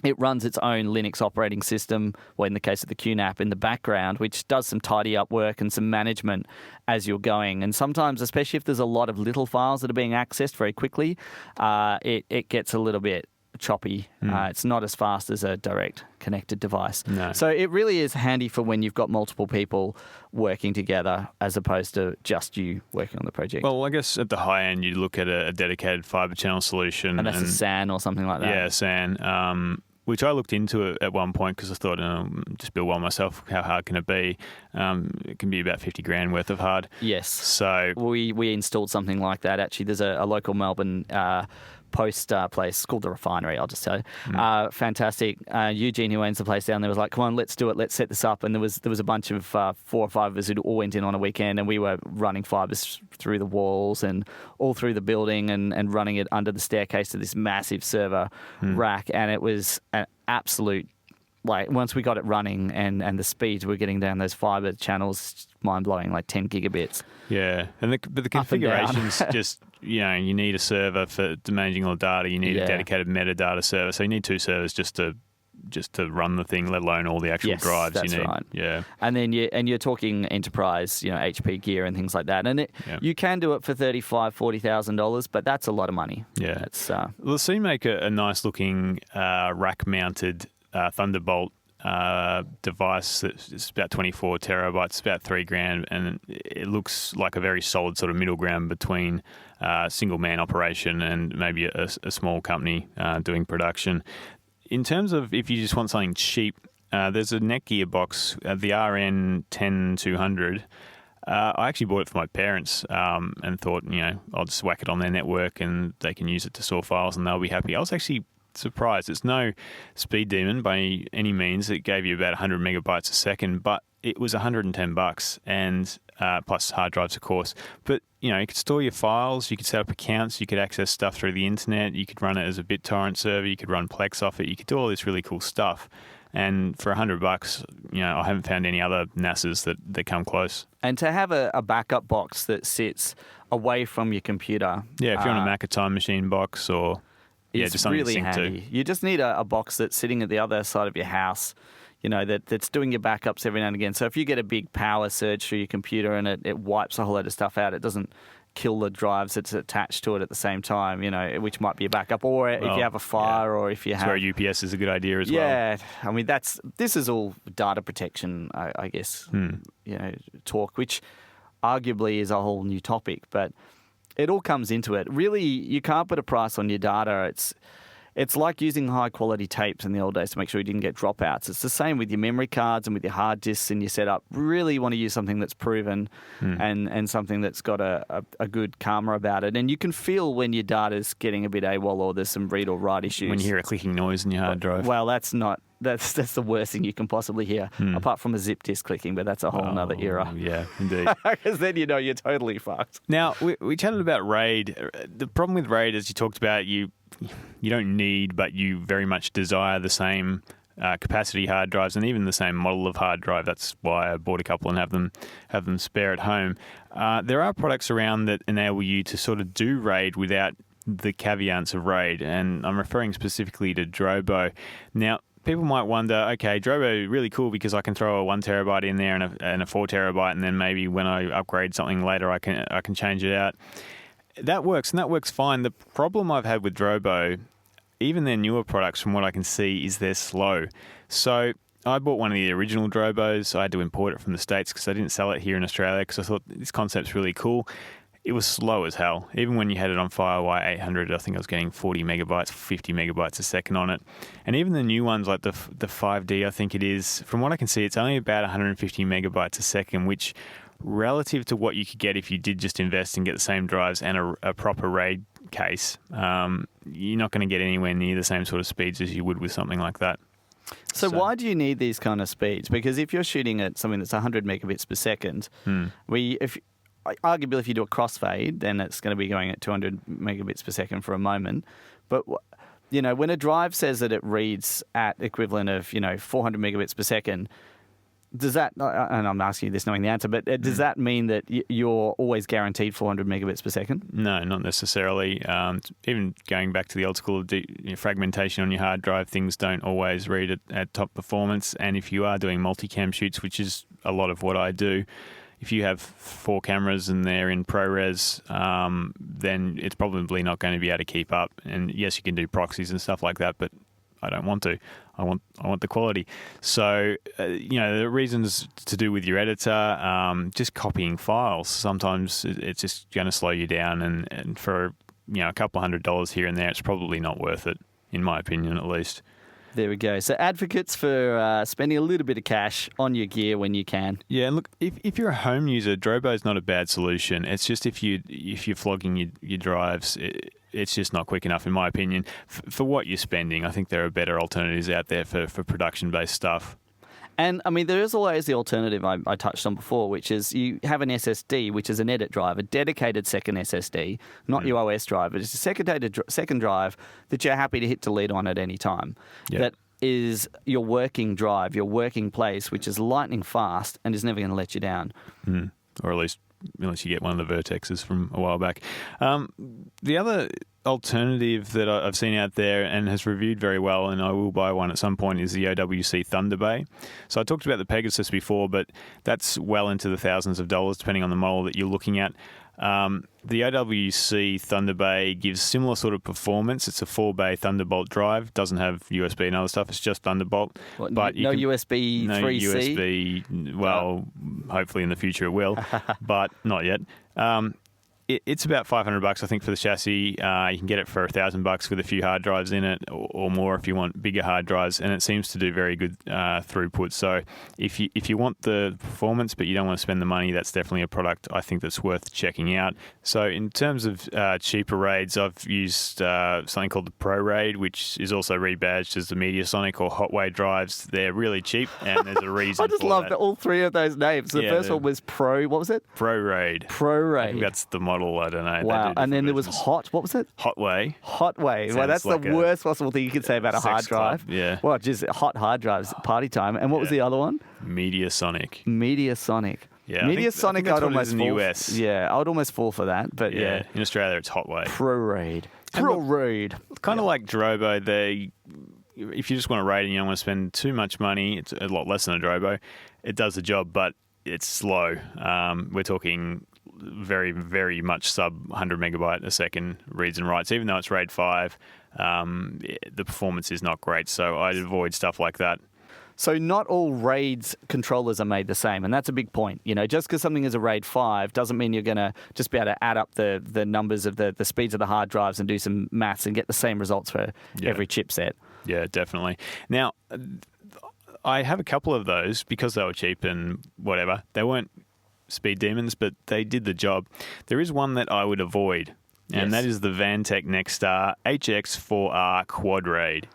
It runs its own Linux operating system, or in the case of the QNAP, in the background, which does some tidy up work and some management as you're going. And sometimes, especially if there's a lot of little files that are being accessed very quickly, it gets a little bit choppy. It's not as fast as a direct connected device. No. So it really is handy for when you've got multiple people working together as opposed to just you working on the project. Well, I guess at the high end, you look at a dedicated fibre channel solution. And that's a SAN or something like that. Yeah, SAN. Which I looked into at one point because I thought, just build one myself. How hard can it be? It can be about $50,000 worth of hard. Yes. So we installed something like that. Actually, there's a local Melbourne post place called The Refinery, I'll just tell you. Fantastic. Eugene, who owns the place down there, was like, come on, let's do it. Let's set this up. And there was a bunch of 4 or 5 of us who all went in on a weekend, and we were running fibres through the walls and all through the building and running it under the staircase to this massive server rack. And it was an absolute, once we got it running and the speeds we're getting down those fibre channels, mind-blowing, 10 gigabits. Yeah, but the configuration's just, you need a server for managing all the data. You need a dedicated metadata server. So you need 2 servers just to just to run the thing, let alone all the actual Yes, drives that's you need. right. Yeah. And then you're talking enterprise, HP gear and things like that. And you can do it for $35,000-$40,000, but that's a lot of money. Yeah. That's Well, the C make a nice looking rack-mounted Thunderbolt device that's about 24 terabytes, it's about $3,000, and it looks like a very solid sort of middle ground between single man operation and maybe a small company doing production. In terms of if you just want something cheap, there's a Netgear box, the RN10200. I actually bought it for my parents and thought, I'll just whack it on their network and they can use it to store files and they'll be happy. I was actually surprised. It's no speed demon by any means. It gave you about 100 megabytes a second, but it was $110 and plus hard drives, of course. But you could store your files, you could set up accounts, you could access stuff through the internet, you could run it as a BitTorrent server, you could run Plex off it, you could do all this really cool stuff. And for $100, I haven't found any other NASs that come close. And to have a backup box that sits away from your computer. Yeah, if you're on a Mac, a Time Machine box or it's just something really to sync handy. to. You just need a box that's sitting at the other side of your house, that's doing your backups every now and again. So if you get a big power surge through your computer and it wipes a whole load of stuff out, it doesn't kill the drives that's attached to it at the same time, which might be a backup. Or if you have a fire or if you have... That's where UPS is a good idea as well. Yeah, I mean, this is all data protection, I guess, talk, which arguably is a whole new topic, but it all comes into it. Really, you can't put a price on your data. It's like using high-quality tapes in the old days to make sure you didn't get dropouts. It's the same with your memory cards and with your hard disks and your setup. Really, you want to use something that's proven and something that's got a good karma about it. And you can feel when your data's getting a bit AWOL or there's some read or write issues. When you hear a clicking noise in your hard drive. Well, that's the worst thing you can possibly hear, apart from a zip disk clicking, but that's a whole nother era. Yeah, indeed. Because then you're totally fucked. Now, we chatted about RAID. The problem with RAID, as you talked about, you don't need, but you very much desire the same capacity hard drives and even the same model of hard drive. That's why I bought a couple and have them spare at home. There are products around that enable you to sort of do RAID without the caveats of RAID, and I'm referring specifically to Drobo. Now, people might wonder, okay, Drobo really cool because I can throw a 1 terabyte in there and a 4 terabyte, and then maybe when I upgrade something later, I can change it out. That works, and that works fine. The problem I've had with Drobo, even their newer products, from what I can see, is they're slow. So I bought one of the original Drobos. I had to import it from the States because I didn't sell it here in Australia because I thought this concept's really cool. It was slow as hell. Even when you had it on Firewire 800, I think I was getting 40 megabytes, 50 megabytes a second on it. And even the new ones, like the 5D, I think it is, from what I can see, it's only about 150 megabytes a second, which relative to what you could get if you did just invest and get the same drives and a proper RAID case, you're not going to get anywhere near the same sort of speeds as you would with something like that. So why do you need these kind of speeds? Because if you're shooting at something that's 100 megabits per second, arguably if you do a crossfade, then it's going to be going at 200 megabits per second for a moment. But when a drive says that it reads at equivalent of 400 megabits per second, does that, and I'm asking you this knowing the answer, but does that mean that you're always guaranteed 400 megabits per second? No, not necessarily. Even going back to the old school of fragmentation on your hard drive, things don't always read at top performance. And if you are doing multicam shoots, which is a lot of what I do, if you have 4 cameras and they're in ProRes, then it's probably not going to be able to keep up. And yes, you can do proxies and stuff like that, but I don't want to. I want the quality. So, the reasons to do with your editor, just copying files. Sometimes it's just going to slow you down, and for a couple $100 here and there, it's probably not worth it, in my opinion, at least. There we go. So advocates for spending a little bit of cash on your gear when you can. Yeah, and look, if you're a home user, Drobo is not a bad solution. It's just if you're flogging your drives, it's just not quick enough, in my opinion. For what you're spending, I think there are better alternatives out there for production-based stuff. And, I mean, there is always the alternative I touched on before, which is you have an SSD, which is an edit drive, a dedicated second SSD, not your OS drive. It's a second drive that you're happy to hit delete on at any time. Yep. That is your working drive, your working place, which is lightning fast and is never going to let you down. Or at least unless you get one of the Vertexes from a while back. The other alternative that I've seen out there and has reviewed very well, and I will buy one at some point, is the OWC Thunder Bay. So I talked about the Pegasus before, but that's well into the thousands of dollars depending on the model that you're looking at. The OWC Thunder Bay gives similar sort of performance. It's a 4-bay Thunderbolt drive. Doesn't have USB and other stuff. It's just Thunderbolt. But no USB 3C? No USB. Well, hopefully in the future it will, but not yet. It's about $500, I think, for the chassis. You can get it for $1,000 with a few hard drives in it, or more if you want bigger hard drives. And it seems to do very good throughput. So if you want the performance but you don't want to spend the money, that's definitely a product I think that's worth checking out. So in terms of cheaper RAIDs, I've used something called the Pro RAID, which is also rebadged as the Mediasonic or Hotway drives. They're really cheap, and there's a reason. I just love all three of those names. The first one was Pro. What was it? Pro RAID. Pro RAID. I think that's the model. I don't know. Wow. And then there was Hot. What was it? Hotway. Hotway. Well, that's like the worst possible thing you could say about a hard drive. Club. Yeah. Well, just hot hard drives, party time. And what was the other one? Mediasonic. Mediasonic. Yeah. Mediasonic, I'd almost in fall. the US. Yeah, I would almost fall for that. But yeah. In Australia, it's Hotway. Pro RAID. Pro RAID. Kind of like Drobo, if you just want a RAID and you don't want to spend too much money, it's a lot less than a Drobo. It does the job, but it's slow. We're talking very, very much sub 100 megabyte a second reads and writes. Even though it's RAID 5, the performance is not great. So I'd avoid stuff like that. So not all RAIDs controllers are made the same, and that's a big point. Just because something is a RAID 5 doesn't mean you're going to just be able to add up the numbers of the speeds of the hard drives and do some maths and get the same results for every chipset. Yeah, definitely. Now, I have a couple of those because they were cheap and whatever. They weren't speed demons, but they did the job. There is one that I would avoid, and that is the Vantec NexStar HX4R Quad RAID,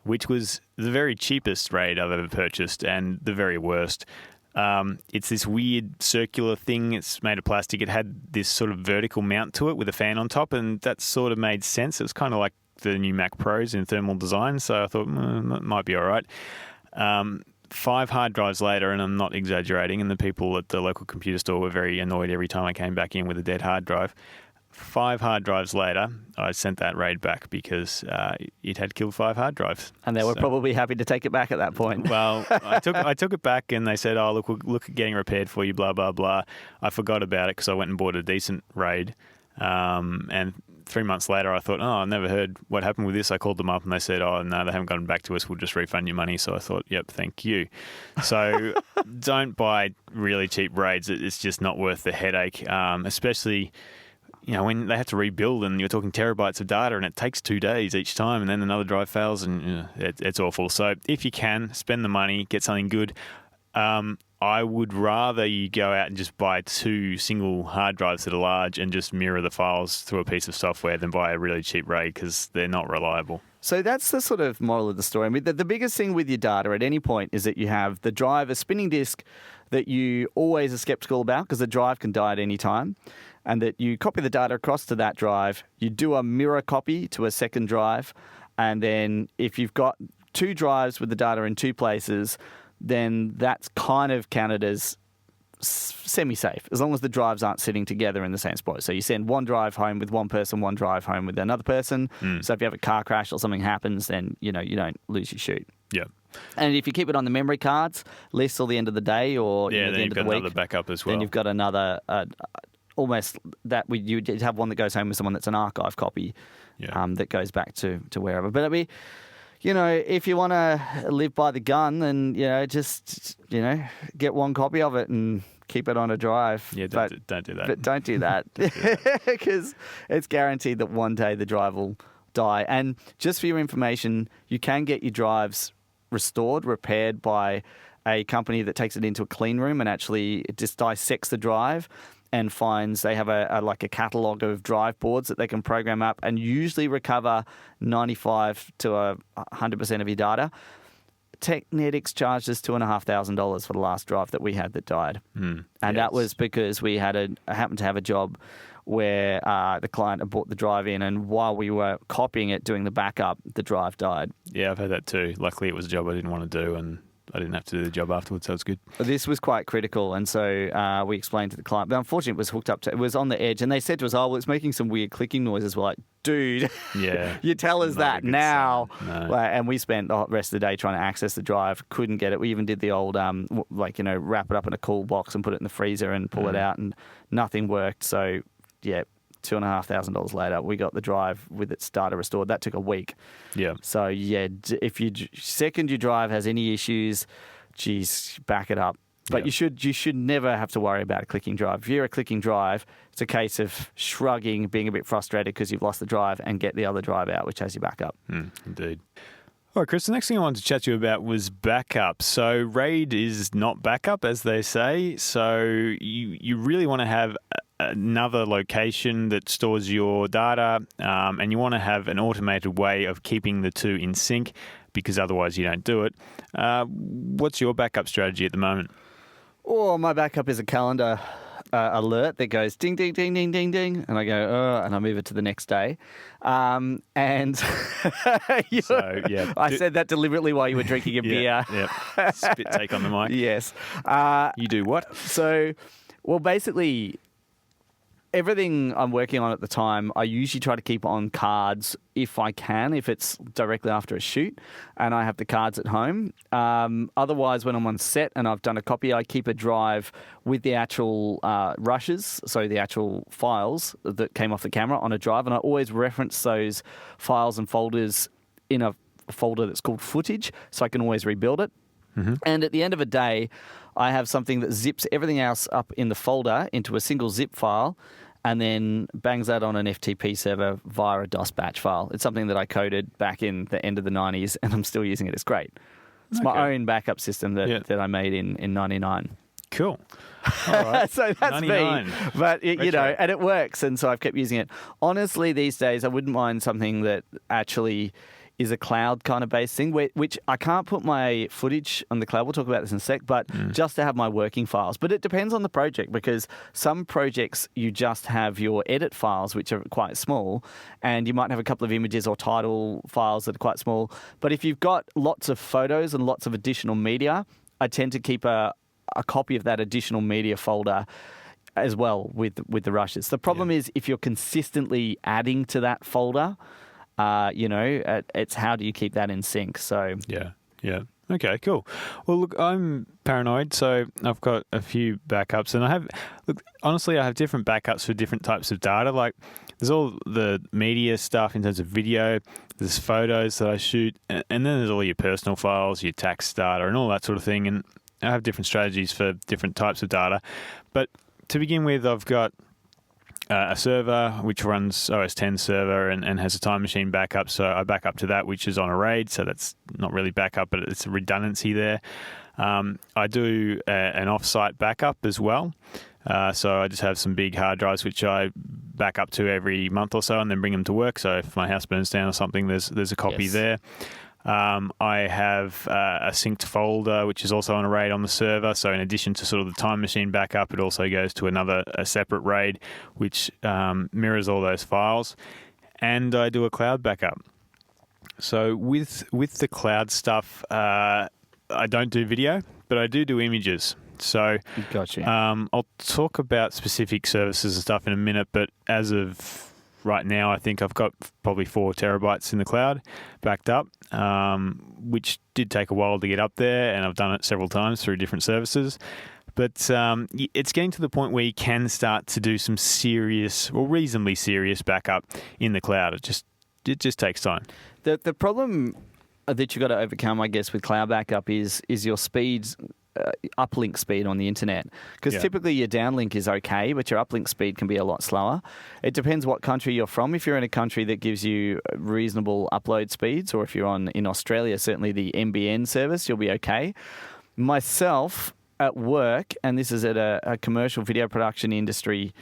which was the very cheapest RAID I've ever purchased and the very worst. It's this weird circular thing. It's made of plastic. It had this sort of vertical mount to it with a fan on top, and that sort of made sense. It was kind of like the new Mac Pros in thermal design, so I thought that might be all right. 5 hard drives later, and I'm not exaggerating, and the people at the local computer store were very annoyed every time I came back in with a dead hard drive. 5 hard drives later, I sent that RAID back because it had killed 5 hard drives. And they were probably happy to take it back at that point. Well, I took it back, and they said, "Oh, look, we'll look at getting repaired for you." Blah blah blah. I forgot about it because I went and bought a decent RAID, and 3 months later, I thought, "Oh, I never heard what happened with this." I called them up, and they said, "Oh, no, they haven't gotten back to us. We'll just refund your money." So I thought, "Yep, thank you." So don't buy really cheap RAIDs. It's just not worth the headache, especially when they have to rebuild and you're talking terabytes of data and it takes 2 days each time, and then another drive fails, and it's awful. So if you can, spend the money, get something good. I would rather you go out and just buy 2 single hard drives that are large and just mirror the files through a piece of software than buy a really cheap RAID because they're not reliable. So that's the sort of moral of the story. I mean, the biggest thing with your data at any point is that you have the drive, a spinning disk that you always are skeptical about because the drive can die at any time, and that you copy the data across to that drive, you do a mirror copy to a second drive, and then if you've got 2 drives with the data in 2 places, then that's kind of counted as semi-safe, as long as the drives aren't sitting together in the same spot. So you send 1 drive home with one person, 1 drive home with another person. So if you have a car crash or something happens, then you don't lose your shoot. Yeah. And if you keep it on the memory cards, less till the end of the day or the end of the week, you've got another backup as well. Then you've got another, almost that you'd have one that goes home with someone that's an archive copy that goes back to wherever. But I mean, if you want to live by the gun, then just get 1 copy of it and keep it on a drive. Yeah, don't do that. But don't do that because it's guaranteed that one day the drive will die. And just for your information, you can get your drives repaired by a company that takes it into a clean room and actually just dissects the drive and finds they have a catalogue of drive boards that they can program up and usually recover 95 to 100% of your data. Technetics charged us $2,500 for the last drive that we had that died. That was because we happened to have a job where the client had brought the drive in, and while we were copying it, doing the backup, the drive died. Yeah, I've had that too. Luckily, it was a job I didn't want to do, and I didn't have to do the job afterwards, so it's good. This was quite critical, and so we explained to the client. But unfortunately, it was hooked up to, it was on the edge, and they said to us, "Oh, well, it's making some weird clicking noises." We're like, "Dude, Yeah, you tell us that now." No. And we spent the rest of the day trying to access the drive, couldn't get it. We even did the old, wrap it up in a cool box and put it in the freezer and pull it out, and nothing worked. So, yeah. $2,500 later, we got the drive with its data restored. That took a week. Yeah. So, yeah, if your drive has any issues, geez, back it up. But you should never have to worry about a clicking drive. If you're a clicking drive, it's a case of shrugging, being a bit frustrated because you've lost the drive, and get the other drive out, which has your backup. Indeed. All right, Chris, the next thing I wanted to chat to you about was backup. So RAID is not backup, as they say. So you really want to have another location that stores your data, and you want to have an automated way of keeping the two in sync, because otherwise you don't do it. What's your backup strategy at the moment? Oh, my backup is a calendar alert that goes ding, ding, ding, ding, ding, ding. And I go, and I move it to the next day. I said that deliberately while you were drinking a beer. Yeah. Spit take on the mic. Yes. You do what? So, well, basically, everything I'm working on at the time, I usually try to keep on cards if I can, if it's directly after a shoot, and I have the cards at home. Otherwise, when I'm on set and I've done a copy, I keep a drive with the actual rushes, so the actual files that came off the camera on a drive, and I always reference those files and folders in a folder that's called footage, so I can always rebuild it. Mm-hmm. And at the end of a day, I have something that zips everything else up in the folder into a single zip file, and then bangs that on an FTP server via a DOS batch file. It's something that I coded back in the end of the 90s, and I'm still using it. It's great. It's my own backup system that I made in 99. Cool. All right. So that's 99. me. But, and it works, and so I've kept using it. Honestly, these days, I wouldn't mind something that actually is a cloud kind of based thing, which I can't put my footage on the cloud. We'll talk about this in a sec, but just to have my working files. But it depends on the project, because some projects you just have your edit files, which are quite small, and you might have a couple of images or title files that are quite small. But if you've got lots of photos and lots of additional media, I tend to keep a copy of that additional media folder as well with the rushes. The problem is if you're consistently adding to that folder, it's how do you keep that in sync? So yeah. Okay, cool. Well, look, I'm paranoid, so I've got a few backups, and I have different backups for different types of data. Like, there's all the media stuff in terms of video, there's photos that I shoot, and then there's all your personal files, your tax data, and all that sort of thing. And I have different strategies for different types of data. But to begin with, I've got a server which runs OS X server and has a time machine backup. So I back up to that, which is on a RAID. So that's not really backup, but it's a redundancy there. I do an offsite backup as well. So I just have some big hard drives which I back up to every month or so and then bring them to work. So if my house burns down or something, there's a copy there. I have a synced folder, which is also on a RAID on the server. So in addition to sort of the time machine backup, it also goes to a separate RAID, which mirrors all those files. And I do a cloud backup. So with the cloud stuff, I don't do video, but I do images. So gotcha. I'll talk about specific services and stuff in a minute, but as of right now, I think I've got probably 4 terabytes in the cloud backed up, which did take a while to get up there, and I've done it several times through different services. But it's getting to the point where you can start to do some serious or reasonably serious backup in the cloud. It just takes time. The problem that you've got to overcome, I guess, with cloud backup is your speeds. Uplink speed on the internet, because typically your downlink is okay, but your uplink speed can be a lot slower. It depends what country you're from. If you're in a country that gives you reasonable upload speeds, or if you're in Australia, certainly the NBN service, you'll be okay. Myself at work, and this is at a commercial video production industry,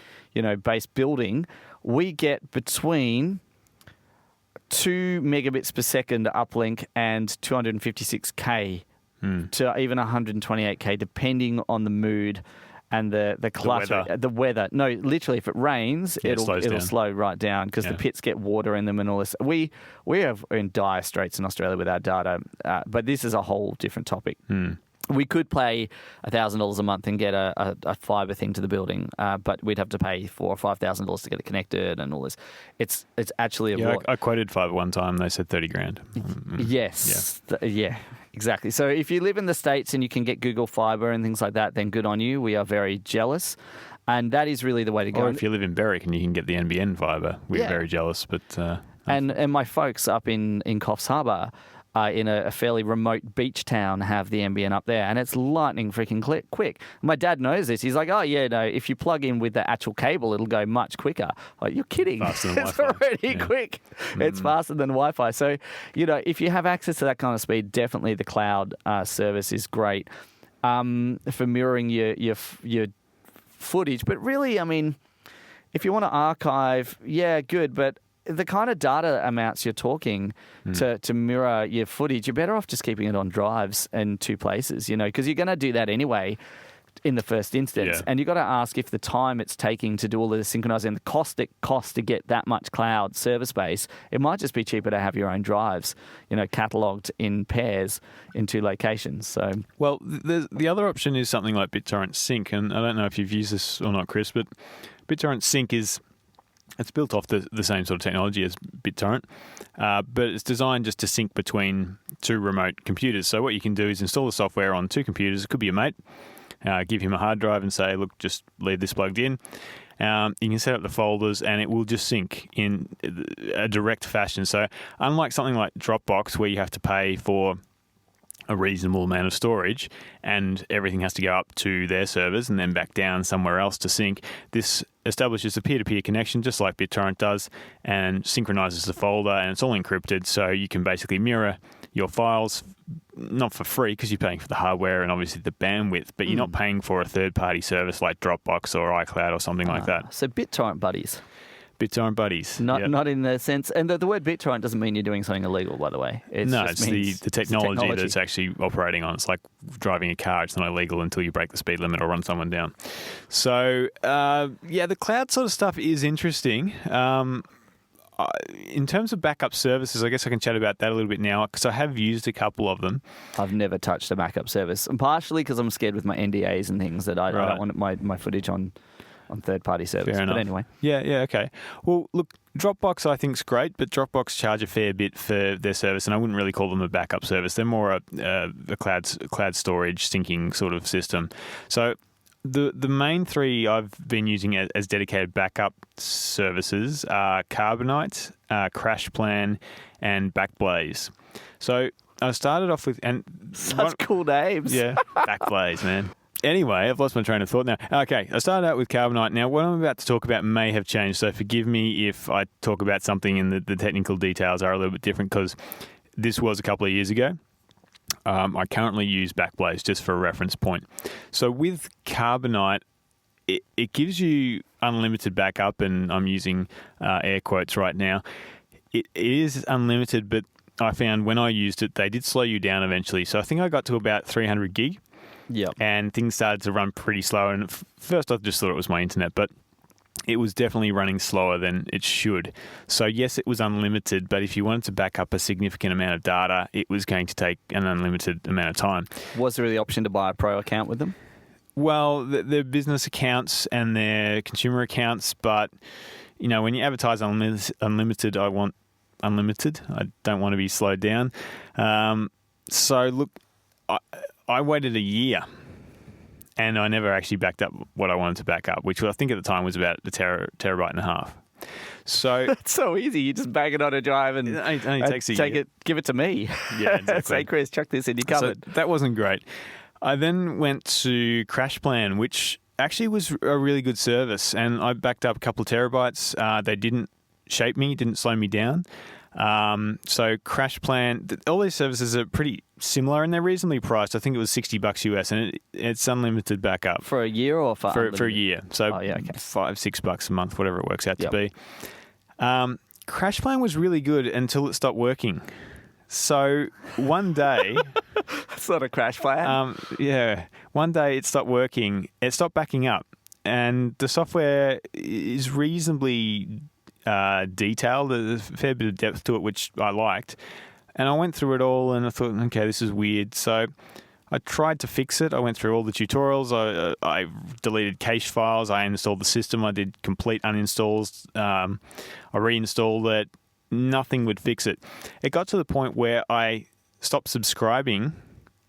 based building, we get between 2 megabits per second uplink and 256K to even 128K, depending on the mood and the clutter, the weather. No, literally, if it rains, it'll slow right down because the pits get water in them and all this. We are in dire straits in Australia with our data, but this is a whole different topic. We could pay $1,000 a month and get a fibre thing to the building, but we'd have to pay $4,000 or $5,000 to get it connected and all this. It's actually a lot. I quoted fibre one time. They said $30,000. Yes. Yeah, exactly. So if you live in the States and you can get Google Fibre and things like that, then good on you. We are very jealous. And that is really the way to go. Or if you live in Berwick and you can get the NBN fibre, we're very jealous. But and my folks up in Coffs Harbour, in a fairly remote beach town, have the NBN up there, and it's lightning freaking quick. My dad knows this. He's like, oh, yeah, no, if you plug in with the actual cable, it'll go much quicker. Like, you're kidding. Faster than it's Wi-Fi. already quick. It's faster than Wi-Fi. So, if you have access to that kind of speed, definitely the cloud service is great for mirroring your footage. But really, I mean, if you want to archive, yeah, good, but the kind of data amounts you're talking to mirror your footage, you're better off just keeping it on drives in two places, because you're going to do that anyway in the first instance. Yeah. And you've got to ask if the time it's taking to do all of the synchronizing, the cost it costs to get that much cloud server space, it might just be cheaper to have your own drives, catalogued in pairs in two locations. So, well, the other option is something like BitTorrent Sync, and I don't know if you've used this or not, Chris, but BitTorrent Sync it's built off the same sort of technology as BitTorrent, but it's designed just to sync between two remote computers. So what you can do is install the software on two computers. It could be a mate. Give him a hard drive and say, look, just leave this plugged in. You can set up the folders and it will just sync in a direct fashion. So unlike something like Dropbox where you have to pay for a reasonable amount of storage and everything has to go up to their servers and then back down somewhere else to sync, this establishes a peer-to-peer connection just like BitTorrent does and synchronizes the folder, and it's all encrypted, so you can basically mirror your files, not for free because you're paying for the hardware and obviously the bandwidth, but you're not paying for a third-party service like Dropbox or iCloud or something like that. So BitTorrent buddies. BitTorrent buddies. Not in the sense, and the word BitTorrent doesn't mean you're doing something illegal, by the way. It's the technology that's actually operating on. It's like driving a car. It's not illegal until you break the speed limit or run someone down. So, the cloud sort of stuff is interesting. In terms of backup services, I guess I can chat about that a little bit now because I have used a couple of them. I've never touched a backup service, and partially because I'm scared with my NDAs and things that I don't want my footage on third-party service. Fair enough. But anyway. Yeah, okay. Well, look, Dropbox I think is great, but Dropbox charge a fair bit for their service, and I wouldn't really call them a backup service. They're more a cloud storage syncing sort of system. So the main three I've been using as dedicated backup services are Carbonite, CrashPlan, and Backblaze. So I started off with... Such cool names. Yeah, Backblaze, man. Anyway, I've lost my train of thought now. Okay, I started out with Carbonite. Now, what I'm about to talk about may have changed, so forgive me if I talk about something and the technical details are a little bit different because this was a couple of years ago. I currently use Backblaze just for a reference point. So with Carbonite, it gives you unlimited backup, and I'm using air quotes right now. It is unlimited, but I found when I used it, they did slow you down eventually. So I think I got to about 300 gig. Yep. And things started to run pretty slow. And first I just thought it was my internet, but it was definitely running slower than it should. So yes, it was unlimited, but if you wanted to back up a significant amount of data, it was going to take an unlimited amount of time. Was there the option to buy a pro account with them? Well, they're business accounts and they're consumer accounts, but when you advertise unlimited, I want unlimited. I don't want to be slowed down. So look, I waited a year and I never actually backed up what I wanted to back up, which I think at the time was about a terabyte and a half. So it's so easy. You just bang it on a drive and it only takes a year. Give it to me. Yeah, exactly. Say, Chris, chuck this in your cupboard. So that wasn't great. I then went to CrashPlan, which actually was a really good service, and I backed up a couple of terabytes. They didn't shape me, didn't slow me down. So CrashPlan, all these services are pretty similar and they're reasonably priced. I think it was $60 US, and it's unlimited backup for a year or for a year. So $5-6 a month, whatever it works out to be. CrashPlan was really good until it stopped working. So one day, That's not a crash plan. Yeah. One day it stopped working. It stopped backing up. And the software is reasonably detailed. There's a fair bit of depth to it, which I liked. And I went through it all and I thought, okay, this is weird. So I tried to fix it. I went through all the tutorials. I deleted cache files. I installed the system. I did complete uninstalls. I reinstalled it. Nothing would fix it. It got to the point where I stopped subscribing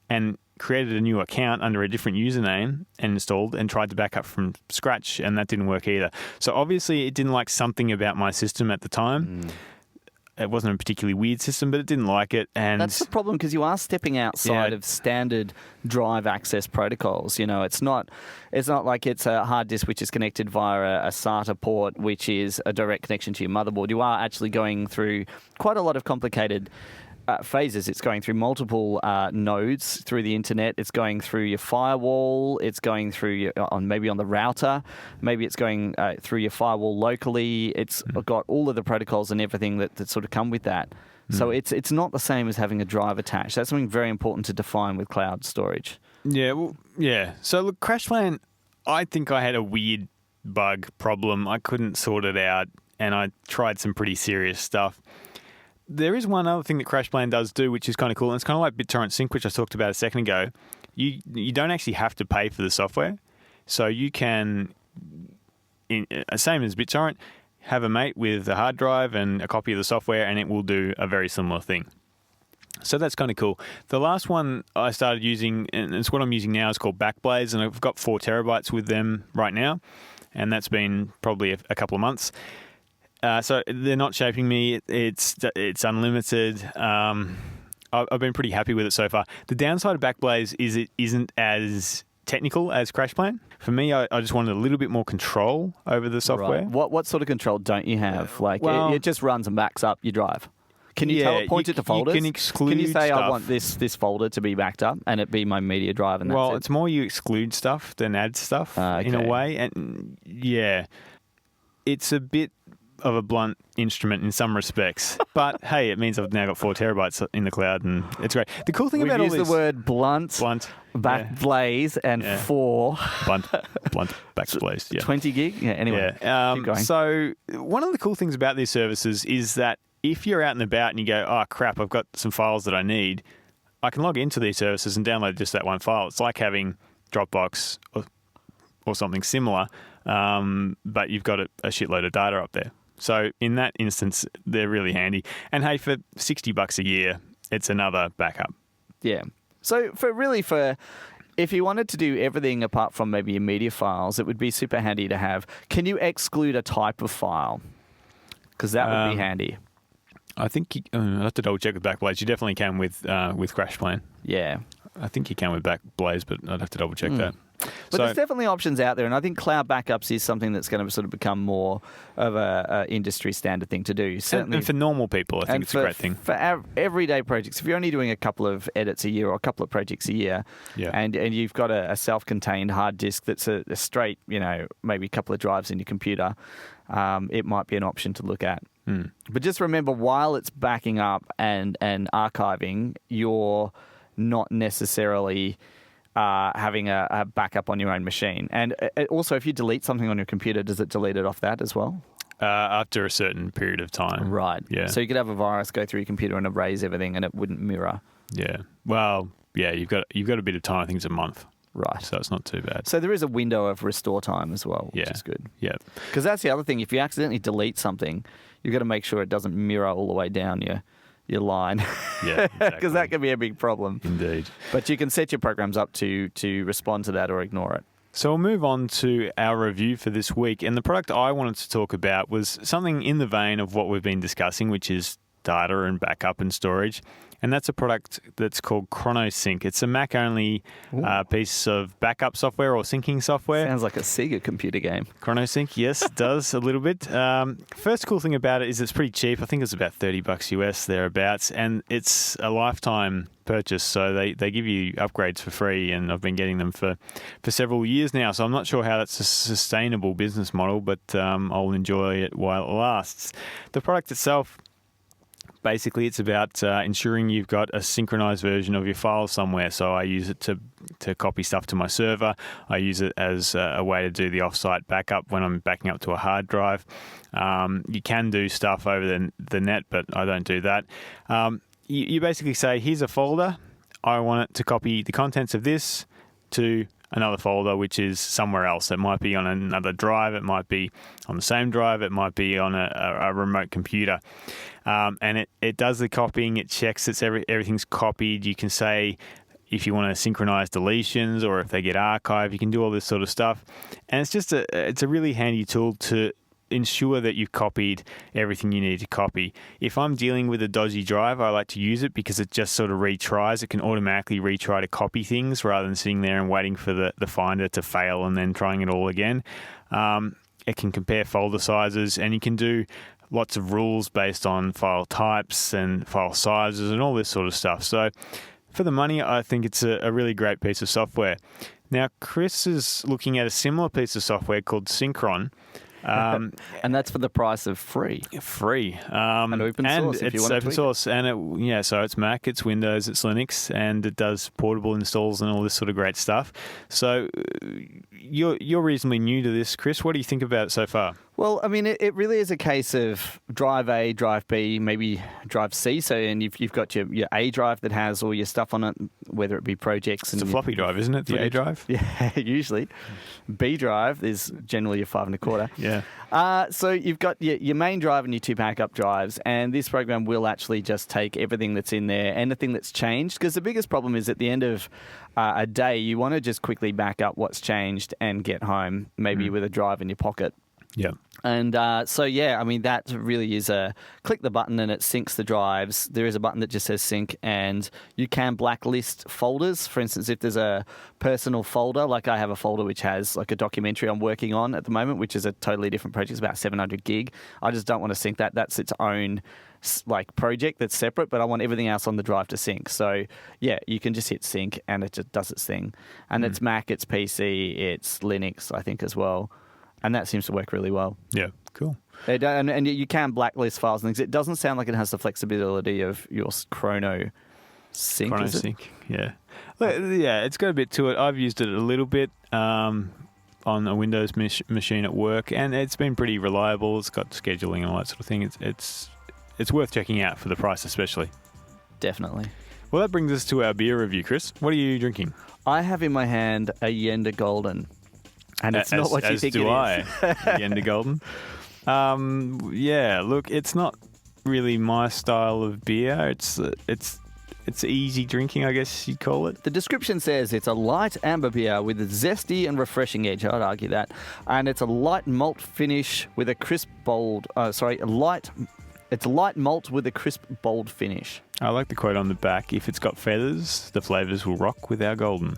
and created a new account under a different username and installed and tried to back up from scratch, and that didn't work either. So obviously it didn't like something about my system at the time. It wasn't a particularly weird system, but it didn't like it. And that's the problem, because you are stepping outside of standard drive access protocols. You know, it's not like it's a hard disk which is connected via a SATA port, which is a direct connection to your motherboard. You are actually going through quite a lot of complicated phases. It's going through multiple nodes through the internet. It's going through your firewall. It's going through maybe on the router. Maybe it's going through your firewall locally. It's got all of the protocols and everything that sort of come with that. So it's not the same as having a drive attached. That's something very important to define with cloud storage. Yeah, well, yeah. So look, CrashPlan, I think I had a weird bug problem. I couldn't sort it out, and I tried some pretty serious stuff. There is one other thing that CrashPlan does do, which is kind of cool, and it's kind of like BitTorrent Sync, which I talked about a second ago. You don't actually have to pay for the software, so you can, same as BitTorrent, have a mate with a hard drive and a copy of the software, and it will do a very similar thing. So that's kind of cool. The last one I started using, and it's what I'm using now, is called Backblaze, and I've got 4 terabytes with them right now, and that's been probably a couple of months. So they're not shaping me. It's unlimited. I've been pretty happy with it so far. The downside of Backblaze is it isn't as technical as CrashPlan. For me, I just wanted a little bit more control over the software. Right. What sort of control don't you have? Like, it just runs and backs up your drive. Can you point it to folders? You can exclude. Can you say, stuff. I want this folder to be backed up and it be my media drive? And that's it's more you exclude stuff than add stuff in a way. And yeah, it's a bit of a blunt instrument in some respects, but hey, it means I've now got 4 terabytes in the cloud, and it's great. The cool thing about all this, the word blunt, Backblaze, and 4 blunt, Backblaze, 20 gig. Yeah. Anyway, keep going. So one of the cool things about these services is that if you're out and about and you go, oh crap, I've got some files that I need, I can log into these services and download just that one file. It's like having Dropbox or something similar, but you've got a shitload of data up there. So in that instance, they're really handy. And hey, for $60 a year, it's another backup. Yeah. So for if you wanted to do everything apart from maybe your media files, it would be super handy to have. Can you exclude a type of file? Because that would be handy. I think I'll have to double check with Backblaze. You definitely can with CrashPlan. Yeah. I think you can with Backblaze, but I'd have to double check that. But there's definitely options out there, and I think cloud backups is something that's going to sort of become more of a industry standard thing to do. Certainly, and for normal people, I think it's a great thing. For everyday projects, if you're only doing a couple of edits a year or a couple of projects a year, and you've got a self-contained hard disk that's a straight, maybe a couple of drives in your computer, it might be an option to look at. But just remember, while it's backing up and archiving, you're not necessarily having a backup on your own machine. And also, if you delete something on your computer, does it delete it off that as well? After a certain period of time. Right. Yeah. So you could have a virus go through your computer and erase everything, and it wouldn't mirror. Yeah. Well, yeah, you've got a bit of time. I think it's a month. Right. So it's not too bad. So there is a window of restore time as well, which is good. Yeah. Because that's the other thing. If you accidentally delete something, you've got to make sure it doesn't mirror all the way down your line. Yeah, exactly. Because that can be a big problem. Indeed. But you can set your programs up to respond to that or ignore it. So we'll move on to our review for this week. And the product I wanted to talk about was something in the vein of what we've been discussing, which is data and backup and storage. And that's a product that's called ChronoSync. It's a Mac-only piece of backup software or syncing software. Sounds like a Sega computer game. ChronoSync, yes, it does a little bit. First cool thing about it is it's pretty cheap. I think it's about $30 US, thereabouts. And it's a lifetime purchase, so they give you upgrades for free, and I've been getting them for several years now. So I'm not sure how that's a sustainable business model, but I'll enjoy it while it lasts. The product itself, Basically, it's about ensuring you've got a synchronized version of your files somewhere. So I use it to copy stuff to my server. I use it as a way to do the offsite backup when I'm backing up to a hard drive. You can do stuff over the net, but I don't do that. You basically say, here's a folder. I want it to copy the contents of this to another folder, which is somewhere else. It might be on another drive. It might be on the same drive. It might be on a remote computer. And it does the copying. It checks that everything's copied. You can say if you want to synchronize deletions or if they get archived. You can do all this sort of stuff. And it's just it's a really handy tool to ensure that you've copied everything you need to copy. If I'm dealing with a dodgy drive, I like to use it because it just sort of retries. It can automatically retry to copy things rather than sitting there and waiting for the finder to fail and then trying it all again. It can compare folder sizes, and you can do lots of rules based on file types and file sizes and all this sort of stuff. So for the money, I think it's a really great piece of software. Now, Chris is looking at a similar piece of software called Synkron. And that's for the price of free. Free. And open source, if you want to it's open source. And so it's Mac, it's Windows, it's Linux, and it does portable installs and all this sort of great stuff. So you're reasonably new to this, Chris. What do you think about it so far? Well, I mean, it really is a case of drive A, drive B, maybe drive C. So, and you've got your A drive that has all your stuff on it, whether it be projects. It's a floppy drive, isn't it? The A drive? Yeah, usually. B drive is generally your 5 1/4. Yeah. So you've got your main drive and your 2 backup drives, and this program will actually just take everything that's in there, anything that's changed, because the biggest problem is at the end of a day, you want to just quickly back up what's changed and get home, maybe with a drive in your pocket. Yeah. And I mean, that really is a click the button and it syncs the drives. There is a button that just says sync, and you can blacklist folders. For instance, if there's a personal folder, like I have a folder which has like a documentary I'm working on at the moment, which is a totally different project. It's about 700 gig. I just don't want to sync that. That's its own like project that's separate, but I want everything else on the drive to sync. So yeah, you can just hit sync and it just does its thing. And it's Mac, it's PC, it's Linux, I think, as well. And that seems to work really well. Yeah, cool. And you can blacklist files and things. It doesn't sound like it has the flexibility of your ChronoSync. ChronoSync, yeah. Yeah, it's got a bit to it. I've used it a little bit on a Windows machine at work, and it's been pretty reliable. It's got scheduling and all that sort of thing. It's worth checking out for the price, especially. Definitely. Well, that brings us to our beer review, Chris. What are you drinking? I have in my hand a Yenda Golden. And it's not what you think it is. As do I, Yenda Golden. Yeah, look, it's not really my style of beer. It's easy drinking, I guess you'd call it. The description says it's a light amber beer with a zesty and refreshing edge. I'd argue that. And it's a light malt finish with a crisp, bold... It's a light malt with a crisp, bold finish. I like the quote on the back. If it's got feathers, the flavours will rock with our golden.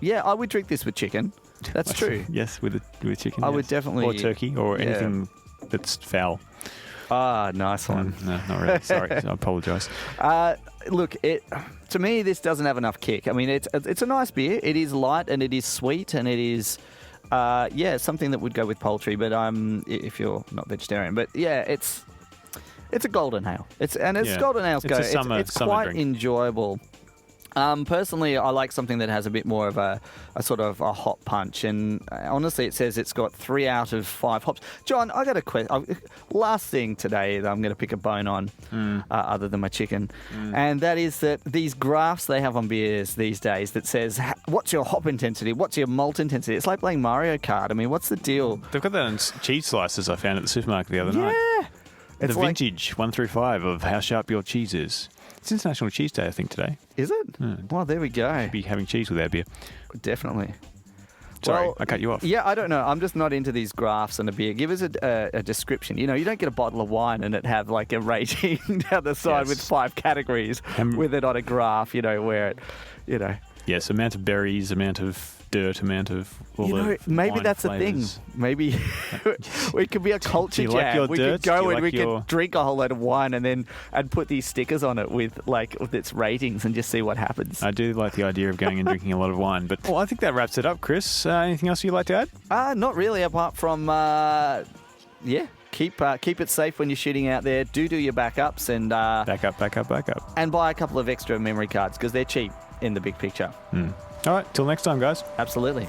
Yeah, I would drink this with chicken. That's true. Yes, with chicken. I would definitely... Or turkey, or anything that's foul. Ah, nice one. No, not really. Sorry, I apologise. Look, to me, this doesn't have enough kick. I mean, it's a nice beer. It is light and it is sweet and it is, something that would go with poultry. But if you're not vegetarian, but yeah, it's a golden ale. Golden ales go. It's quite drink. Enjoyable. Personally, I like something that has a bit more of a sort of a hop punch, and honestly, it says it's got 3 out of 5 hops. John, I got a question. Last thing today that I'm going to pick a bone on, other than my chicken, and that is that these graphs they have on beers these days that says, what's your hop intensity? What's your malt intensity? It's like playing Mario Kart. I mean, what's the deal? They've got that on cheese slices I found at the supermarket the other night. Yeah. The vintage 1 through 5 of how sharp your cheese is. It's International Cheese Day, I think, today. Is it? Yeah. Well, there we go. Should be having cheese with our beer. Definitely. Sorry, I cut you off. Yeah, I don't know. I'm just not into these graphs on a beer. Give us a description. You know, you don't get a bottle of wine and it have like a rating down the side with 5 categories with it on a graph, where it, Yes, amount of berries, amount of dirt, amount of maybe that's flavors. the thing. Maybe it could be a culture jam. Like your we dirt? could go and we could drink a whole load of wine and put these stickers on it with its ratings and just see what happens. I do like the idea of going and drinking a lot of wine, but I think that wraps it up, Chris. Anything else you'd like to add? Not really, apart from keep it safe when you're shooting out there. Do your backups and Back up. and buy a couple of extra memory cards because they're cheap in the big picture. All right, till next time, guys. Absolutely.